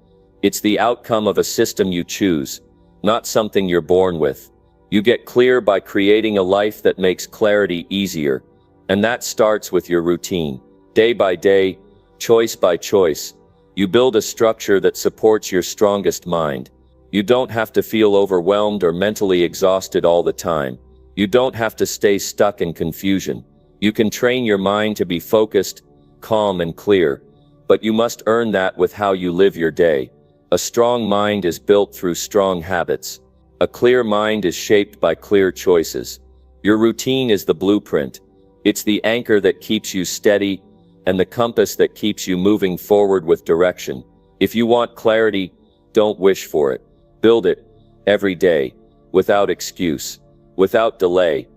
S1: It's the outcome of a system you choose, not something you're born with. You get clear by creating a life that makes clarity easier. And that starts with your routine. Day by day, choice by choice, You build a structure that supports your strongest mind. You don't have to feel overwhelmed or mentally exhausted all the time. You don't have to stay stuck in confusion. You can train your mind to be focused, calm, and clear. But you must earn that with how you live your day. A strong mind is built through strong habits. A clear mind is shaped by clear choices. Your routine is the blueprint. It's the anchor that keeps you steady and the compass that keeps you moving forward with direction. If you want clarity, don't wish for it. Build it every day, without excuse, without delay.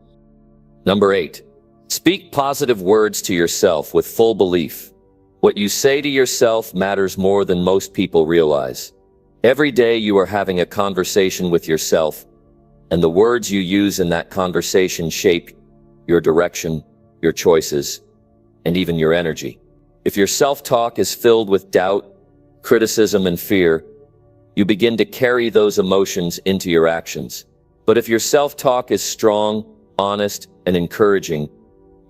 S1: Number 8. Speak positive words to yourself with full belief. What you say to yourself matters more than most people realize. Every day you are having a conversation with yourself, and the words you use in that conversation shape your direction, your choices, and even your energy. If your self-talk is filled with doubt, criticism, and fear, you begin to carry those emotions into your actions. But if your self-talk is strong, honest, and encouraging,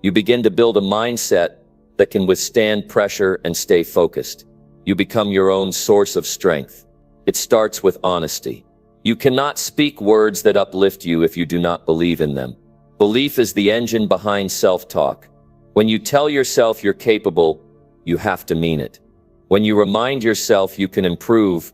S1: you begin to build a mindset that can withstand pressure and stay focused. You become your own source of strength. It starts with honesty. You cannot speak words that uplift you if you do not believe in them. Belief is the engine behind self-talk. When you tell yourself you're capable, you have to mean it. When you remind yourself you can improve,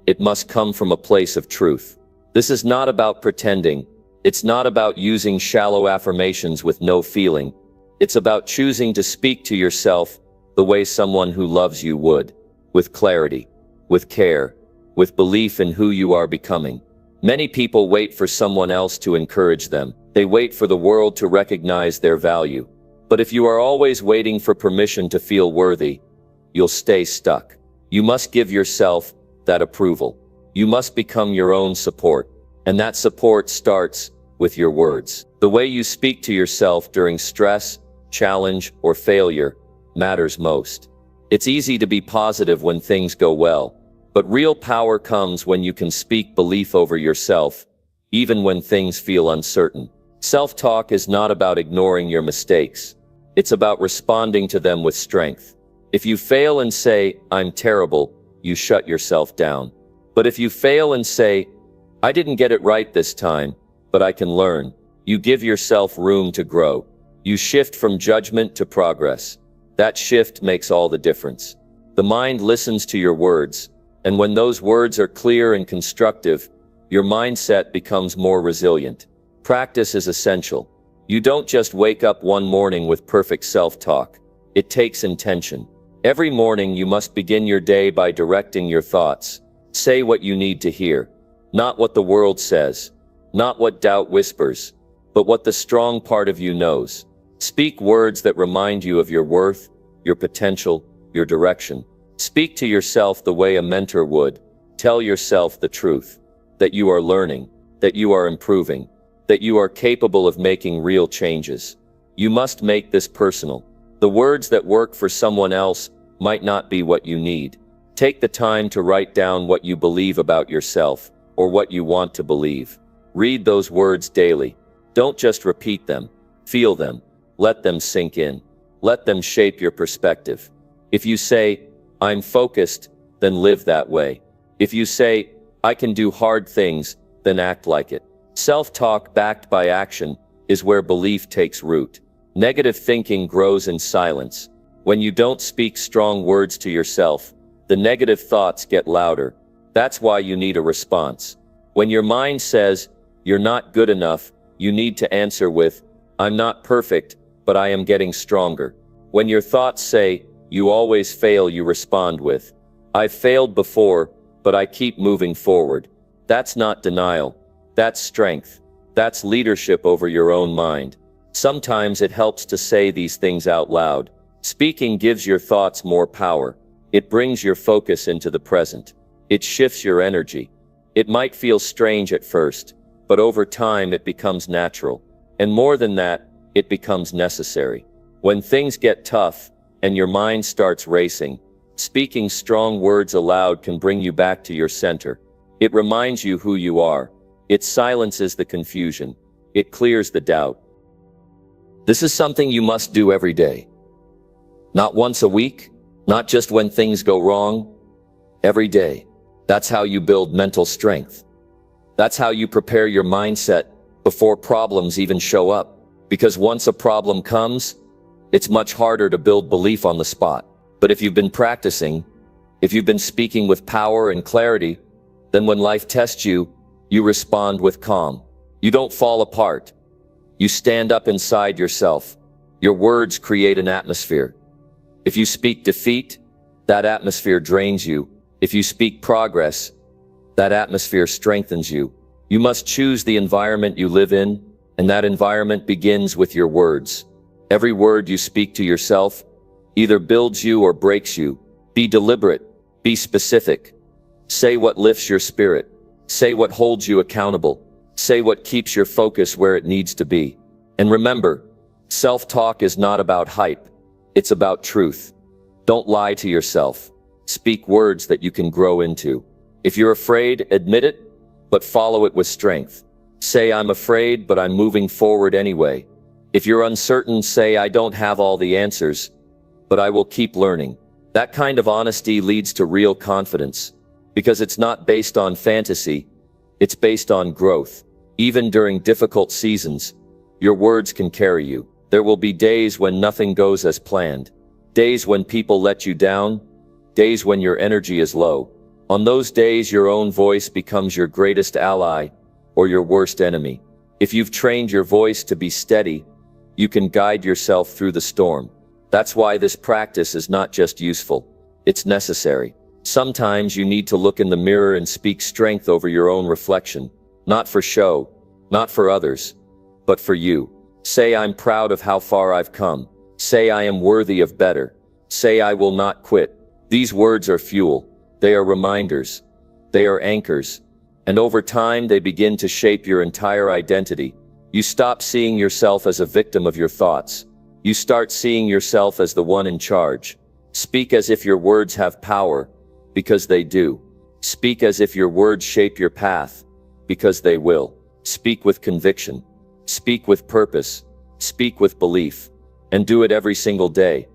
S1: it must come from a place of truth. This is not about pretending. It's not about using shallow affirmations with no feeling. It's about choosing to speak to yourself the way someone who loves you would, with clarity, with care, with belief in who you are becoming. Many people wait for someone else to encourage them. They wait for the world to recognize their value. But if you are always waiting for permission to feel worthy, you'll stay stuck. You must give yourself that approval. You must become your own support. And that support starts with your words. The way you speak to yourself during stress, challenge, or failure matters most. It's easy to be positive when things go well, but real power comes when you can speak belief over yourself, even when things feel uncertain. Self-talk is not about ignoring your mistakes. It's about responding to them with strength. If you fail and say, "I'm terrible," you shut yourself down. But if you fail and say, "I didn't get it right this time, but I can learn," you give yourself room to grow. You shift from judgment to progress. That shift makes all the difference. The mind listens to your words, and when those words are clear and constructive, your mindset becomes more resilient. Practice is essential. You don't just wake up one morning with perfect self-talk. It takes intention. Every morning you must begin your day by directing your thoughts. Say what you need to hear, not what the world says, not what doubt whispers, but what the strong part of you knows. Speak words that remind you of your worth, your potential, your direction. Speak to yourself the way a mentor would. Tell yourself the truth, that you are learning, that you are improving, that you are capable of making real changes. You must make this personal. The words that work for someone else might not be what you need. Take the time to write down what you believe about yourself, or what you want to believe. Read those words daily. Don't just repeat them. Feel them. Let them sink in. Let them shape your perspective. If you say, "I'm focused," then live that way. If you say, "I can do hard things," then act like it. Self-talk backed by action is where belief takes root. Negative thinking grows in silence. When you don't speak strong words to yourself, the negative thoughts get louder. That's why you need a response. When your mind says, "You're not good enough," you need to answer with, "I'm not perfect, but I am getting stronger." When your thoughts say, "You always fail," you respond with, "I've failed before, but I keep moving forward." That's not denial. That's strength. That's leadership over your own mind. Sometimes it helps to say these things out loud. Speaking gives your thoughts more power. It brings your focus into the present. It shifts your energy. It might feel strange at first, but over time it becomes natural. And more than that, it becomes necessary. When things get tough, and your mind starts racing, speaking strong words aloud can bring you back to your center. It reminds you who you are. It silences the confusion. It clears the doubt. This is something you must do every day. Not once a week, not just when things go wrong, every day. That's how you build mental strength. That's how you prepare your mindset before problems even show up. Because once a problem comes, it's much harder to build belief on the spot. But if you've been practicing, if you've been speaking with power and clarity, then when life tests you, you respond with calm. You don't fall apart. You stand up inside yourself. Your words create an atmosphere. If you speak defeat, that atmosphere drains you. If you speak progress, that atmosphere strengthens you. You must choose the environment you live in, and that environment begins with your words. Every word you speak to yourself either builds you or breaks you. Be deliberate. Be specific. Say what lifts your spirit. Say what holds you accountable. Say what keeps your focus where it needs to be. And remember, self-talk is not about hype. It's about truth. Don't lie to yourself. Speak words that you can grow into. If you're afraid, admit it, but follow it with strength. Say, I'm afraid, but I'm moving forward anyway. If you're uncertain, say, I don't have all the answers, but I will keep learning. That kind of honesty leads to real confidence, because it's not based on fantasy, it's based on growth. Even during difficult seasons, your words can carry you. There will be days when nothing goes as planned, days when people let you down, days when your energy is low. On those days, your own voice becomes your greatest ally or your worst enemy. If you've trained your voice to be steady, you can guide yourself through the storm. That's why this practice is not just useful, it's necessary. Sometimes you need to look in the mirror and speak strength over your own reflection, not for show, not for others, but for you. Say, I'm proud of how far I've come. Say, I am worthy of better. Say, I will not quit. These words are fuel. They are reminders. They are anchors. And over time, they begin to shape your entire identity. You stop seeing yourself as a victim of your thoughts. You start seeing yourself as the one in charge. Speak as if your words have power, because they do. Speak as if your words shape your path, because they will. Speak with conviction. Speak with purpose. Speak with belief. And do it every single day,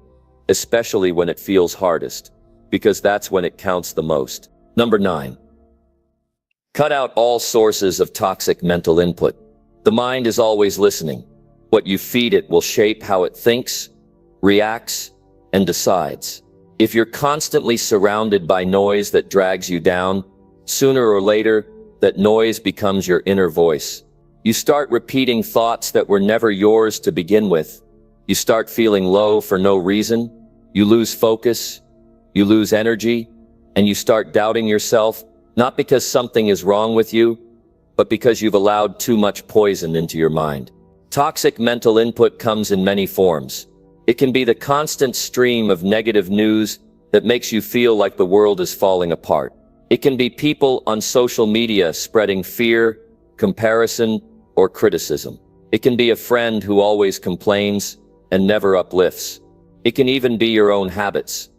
S1: especially when it feels hardest, because that's when it counts the most. Number 9. Cut out all sources of toxic mental input. The mind is always listening. What you feed it will shape how it thinks, reacts, and decides. If you're constantly surrounded by noise that drags you down, sooner or later, that noise becomes your inner voice. You start repeating thoughts that were never yours to begin with. You start feeling low for no reason. You lose focus. You lose energy. And you start doubting yourself, not because something is wrong with you, but because you've allowed too much poison into your mind. Toxic mental input comes in many forms. It can be the constant stream of negative news that makes you feel like the world is falling apart. It can be people on social media spreading fear, comparison, or criticism. It can be a friend who always complains and never uplifts. It can even be your own habits,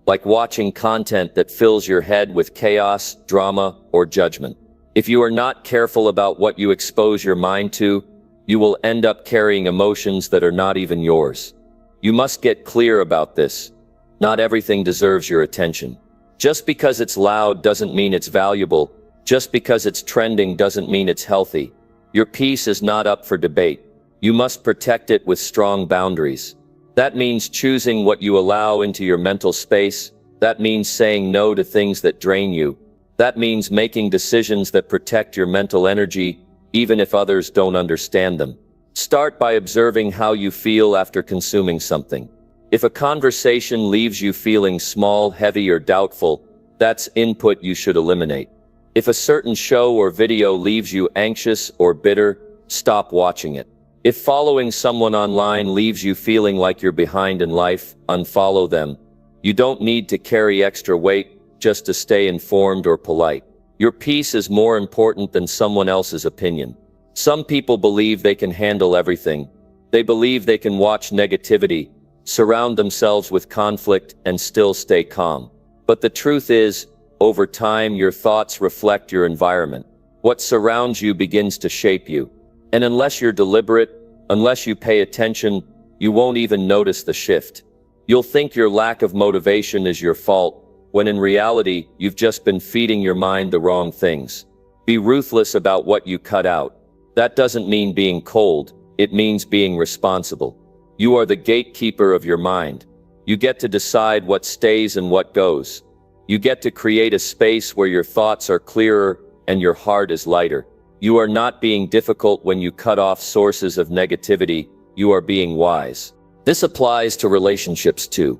S1: like watching content that fills your head with chaos, drama, or judgment. If you are not careful about what you expose your mind to, you will end up carrying emotions that are not even yours. You must get clear about this. Not everything deserves your attention. Just because it's loud doesn't mean it's valuable. Just because it's trending doesn't mean it's healthy. Your peace is not up for debate. You must protect it with strong boundaries. That means choosing what you allow into your mental space. That means saying no to things that drain you. That means making decisions that protect your mental energy, even if others don't understand them. Start by observing how you feel after consuming something. If a conversation leaves you feeling small, heavy, or doubtful, that's input you should eliminate. If a certain show or video leaves you anxious or bitter, stop watching it. If following someone online leaves you feeling like you're behind in life, unfollow them. You don't need to carry extra weight just to stay informed or polite. Your peace is more important than someone else's opinion. Some people believe they can handle everything. They believe they can watch negativity, surround themselves with conflict, and still stay calm. But the truth is, over time, your thoughts reflect your environment. What surrounds you begins to shape you. And unless you're deliberate, unless you pay attention, you won't even notice the shift. You'll think your lack of motivation is your fault, when in reality, you've just been feeding your mind the wrong things. Be ruthless about what you cut out. That doesn't mean being cold, it means being responsible. You are the gatekeeper of your mind. You get to decide what stays and what goes. You get to create a space where your thoughts are clearer and your heart is lighter. You are not being difficult when you cut off sources of negativity, you are being wise. This applies to relationships too.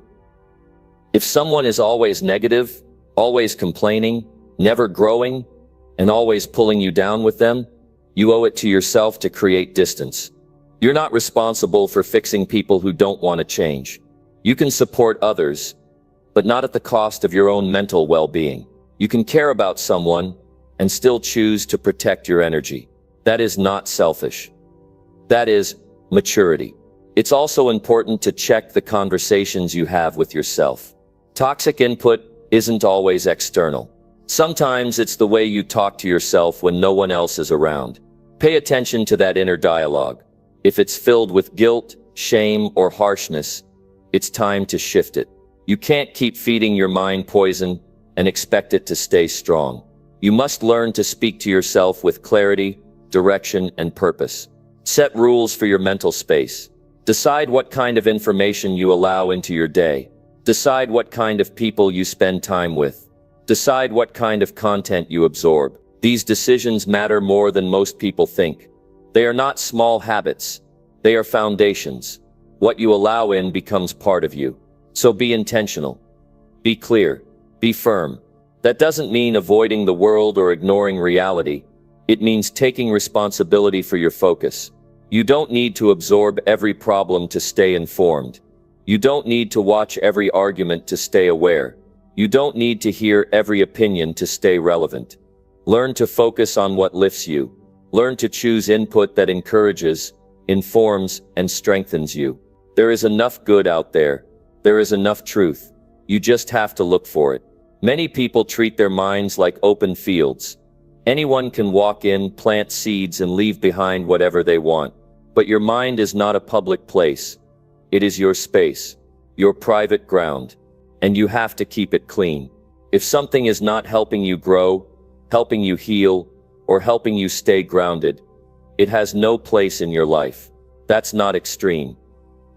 S1: If someone is always negative, always complaining, never growing, and always pulling you down with them, you owe it to yourself to create distance. You're not responsible for fixing people who don't want to change. You can support others, but not at the cost of your own mental well-being. You can care about someone and still choose to protect your energy. That is not selfish. That is maturity. It's also important to check the conversations you have with yourself. Toxic input isn't always external. Sometimes it's the way you talk to yourself when no one else is around. Pay attention to that inner dialogue. If it's filled with guilt, shame, or harshness, it's time to shift it. You can't keep feeding your mind poison and expect it to stay strong. You must learn to speak to yourself with clarity, direction, and purpose. Set rules for your mental space. Decide what kind of information you allow into your day. Decide what kind of people you spend time with. Decide what kind of content you absorb. These decisions matter more than most people think. They are not small habits. They are foundations. What you allow in becomes part of you. So be intentional. Be clear. Be firm. That doesn't mean avoiding the world or ignoring reality. It means taking responsibility for your focus. You don't need to absorb every problem to stay informed. You don't need to watch every argument to stay aware. You don't need to hear every opinion to stay relevant. Learn to focus on what lifts you. Learn to choose input that encourages, informs, and strengthens you. There is enough good out there. There is enough truth. You just have to look for it. Many people treat their minds like open fields. Anyone can walk in, plant seeds, and leave behind whatever they want. But your mind is not a public place. It is your space, your private ground, and you have to keep it clean. If something is not helping you grow, helping you heal, or helping you stay grounded, it has no place in your life. That's not extreme.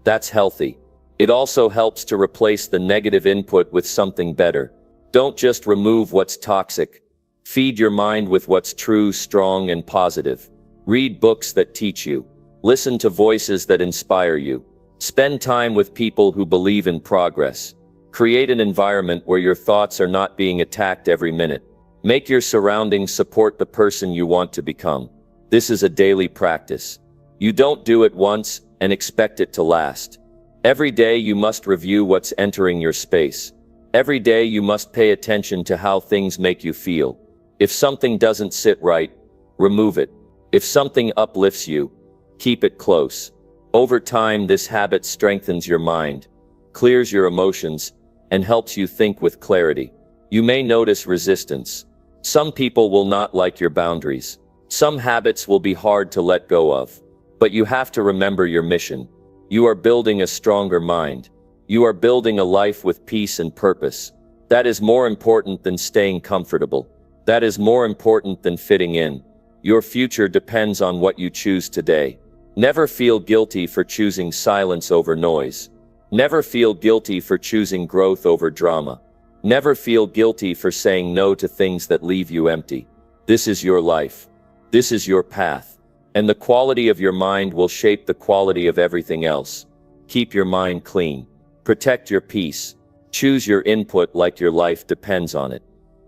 S1: That's healthy. It also helps to replace the negative input with something better. Don't just remove what's toxic. Feed your mind with what's true, strong, and positive. Read books that teach you. Listen to voices that inspire you. Spend time with people who believe in progress. Create an environment where your thoughts are not being attacked every minute. Make your surroundings support the person you want to become. This is a daily practice. You don't do it once and expect it to last. Every day you must review what's entering your space. Every day you must pay attention to how things make you feel. If something doesn't sit right, remove it. If something uplifts you, keep it close. Over time, this habit strengthens your mind, clears your emotions, and helps you think with clarity. You may notice resistance. Some people will not like your boundaries. Some habits will be hard to let go of. But you have to remember your mission. You are building a stronger mind. You are building a life with peace and purpose. That is more important than staying comfortable. That is more important than fitting in. Your future depends on what you choose today. Never feel guilty for choosing silence over noise. Never feel guilty for choosing growth over drama. Never feel guilty for saying no to things that leave you empty. This is your life. This is your path. And the quality of your mind will shape the quality of everything else. Keep your mind clean. Protect your peace. Choose your input like your life depends on it.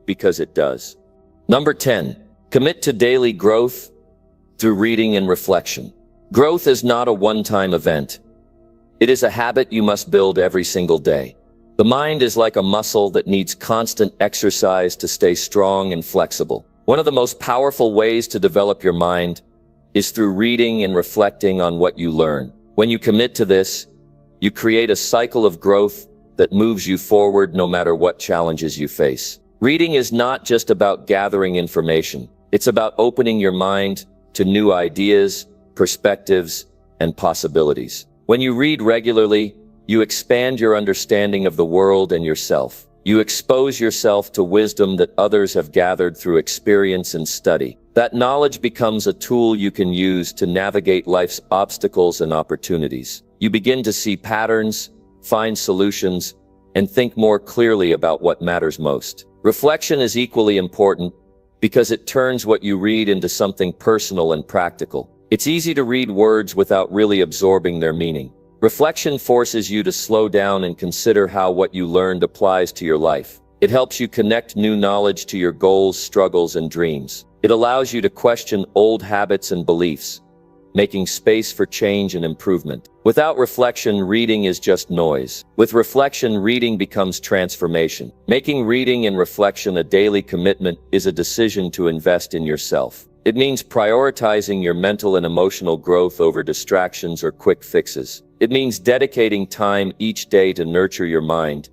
S1: Because it does. Number 10. Commit to daily growth through reading and reflection. Growth is not a one-time event. It is a habit you must build every single day. The mind is like a muscle that needs constant exercise to stay strong and flexible. One of the most powerful ways to develop your mind is through reading and reflecting on what you learn. When you commit to this, you create a cycle of growth that moves you forward no matter what challenges you face. Reading is not just about gathering information. It's about opening your mind to new ideas, perspectives, and possibilities. When you read regularly, you expand your understanding of the world and yourself. You expose yourself to wisdom that others have gathered through experience and study. That knowledge becomes a tool you can use to navigate life's obstacles and opportunities. You begin to see patterns, find solutions, and think more clearly about what matters most. Reflection is equally important because it turns what you read into something personal and practical. It's easy to read words without really absorbing their meaning. Reflection forces you to slow down and consider how what you learned applies to your life. It helps you connect new knowledge to your goals, struggles, and dreams. It allows you to question old habits and beliefs, making space for change and improvement. Without reflection, reading is just noise. With reflection, reading becomes transformation. Making reading and reflection a daily commitment is a decision to invest in yourself. It means prioritizing your mental and emotional growth over distractions or quick fixes. It means dedicating time each day to nurture your mind,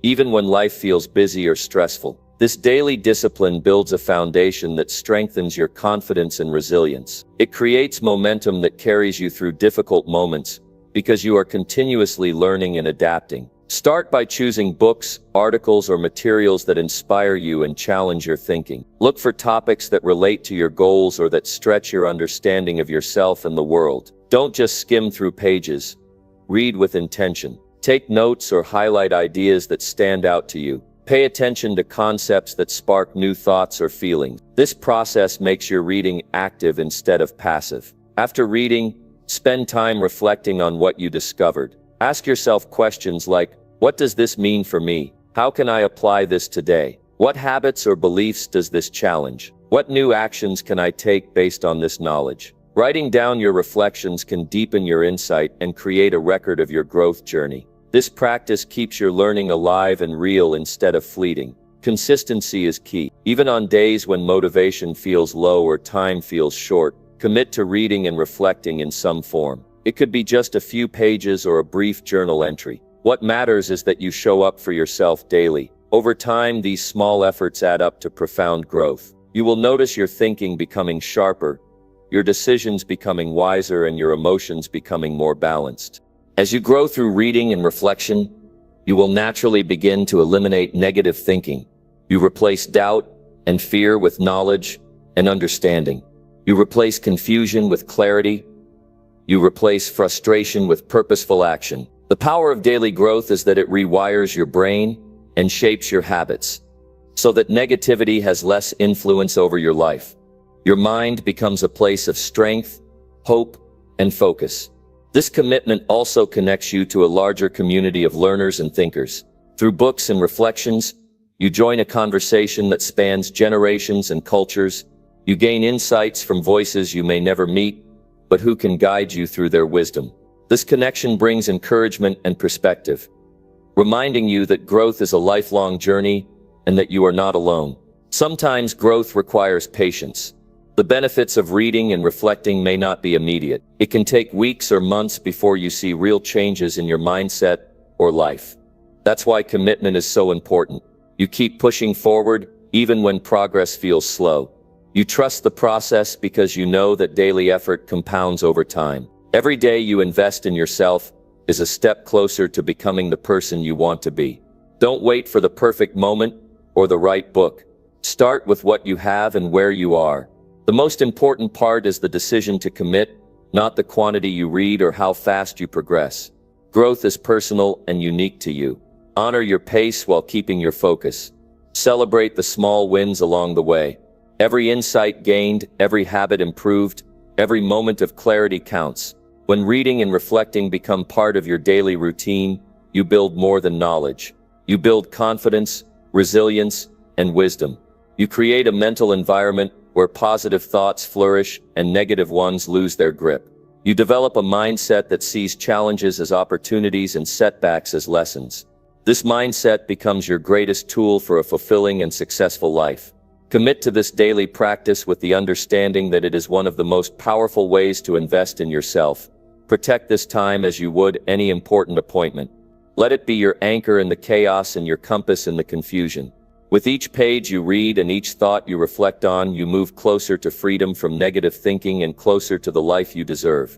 S1: even when life feels busy or stressful. This daily discipline builds a foundation that strengthens your confidence and resilience. It creates momentum that carries you through difficult moments because you are continuously learning and adapting. Start by choosing books, articles, or materials that inspire you and challenge your thinking. Look for topics that relate to your goals or that stretch your understanding of yourself and the world. Don't just skim through pages. Read with intention. Take notes or highlight ideas that stand out to you. Pay attention to concepts that spark new thoughts or feelings. This process makes your reading active instead of passive. After reading, spend time reflecting on what you discovered. Ask yourself questions like, what does this mean for me? How can I apply this today? What habits or beliefs does this challenge? What new actions can I take based on this knowledge? Writing down your reflections can deepen your insight and create a record of your growth journey. This practice keeps your learning alive and real instead of fleeting. Consistency is key. Even on days when motivation feels low or time feels short, commit to reading and reflecting in some form. It could be just a few pages or a brief journal entry. What matters is that you show up for yourself daily. Over time, these small efforts add up to profound growth. You will notice your thinking becoming sharper, your decisions becoming wiser, and your emotions becoming more balanced. As you grow through reading and reflection, you will naturally begin to eliminate negative thinking. You replace doubt and fear with knowledge and understanding. You replace confusion with clarity. You replace frustration with purposeful action. The power of daily growth is that it rewires your brain and shapes your habits, so that negativity has less influence over your life. Your mind becomes a place of strength, hope, and focus. This commitment also connects you to a larger community of learners and thinkers. Through books and reflections, you join a conversation that spans generations and cultures. You gain insights from voices you may never meet, but who can guide you through their wisdom. This connection brings encouragement and perspective, reminding you that growth is a lifelong journey and that you are not alone. Sometimes growth requires patience. The benefits of reading and reflecting may not be immediate. It can take weeks or months before you see real changes in your mindset or life. That's why commitment is so important. You keep pushing forward, even when progress feels slow. You trust the process because you know that daily effort compounds over time. Every day you invest in yourself is a step closer to becoming the person you want to be. Don't wait for the perfect moment or the right book. Start with what you have and where you are. The most important part is the decision to commit, not the quantity you read or how fast you progress. Growth is personal and unique to you. Honor your pace while keeping your focus. Celebrate the small wins along the way. Every insight gained, every habit improved, every moment of clarity counts. When reading and reflecting become part of your daily routine, you build more than knowledge. You build confidence, resilience, and wisdom. You create a mental environment where positive thoughts flourish and negative ones lose their grip. You develop a mindset that sees challenges as opportunities and setbacks as lessons. This mindset becomes your greatest tool for a fulfilling and successful life. Commit to this daily practice with the understanding that it is one of the most powerful ways to invest in yourself. Protect this time as you would any important appointment. Let it be your anchor in the chaos and your compass in the confusion. With each page you read and each thought you reflect on, you move closer to freedom from negative thinking and closer to the life you deserve.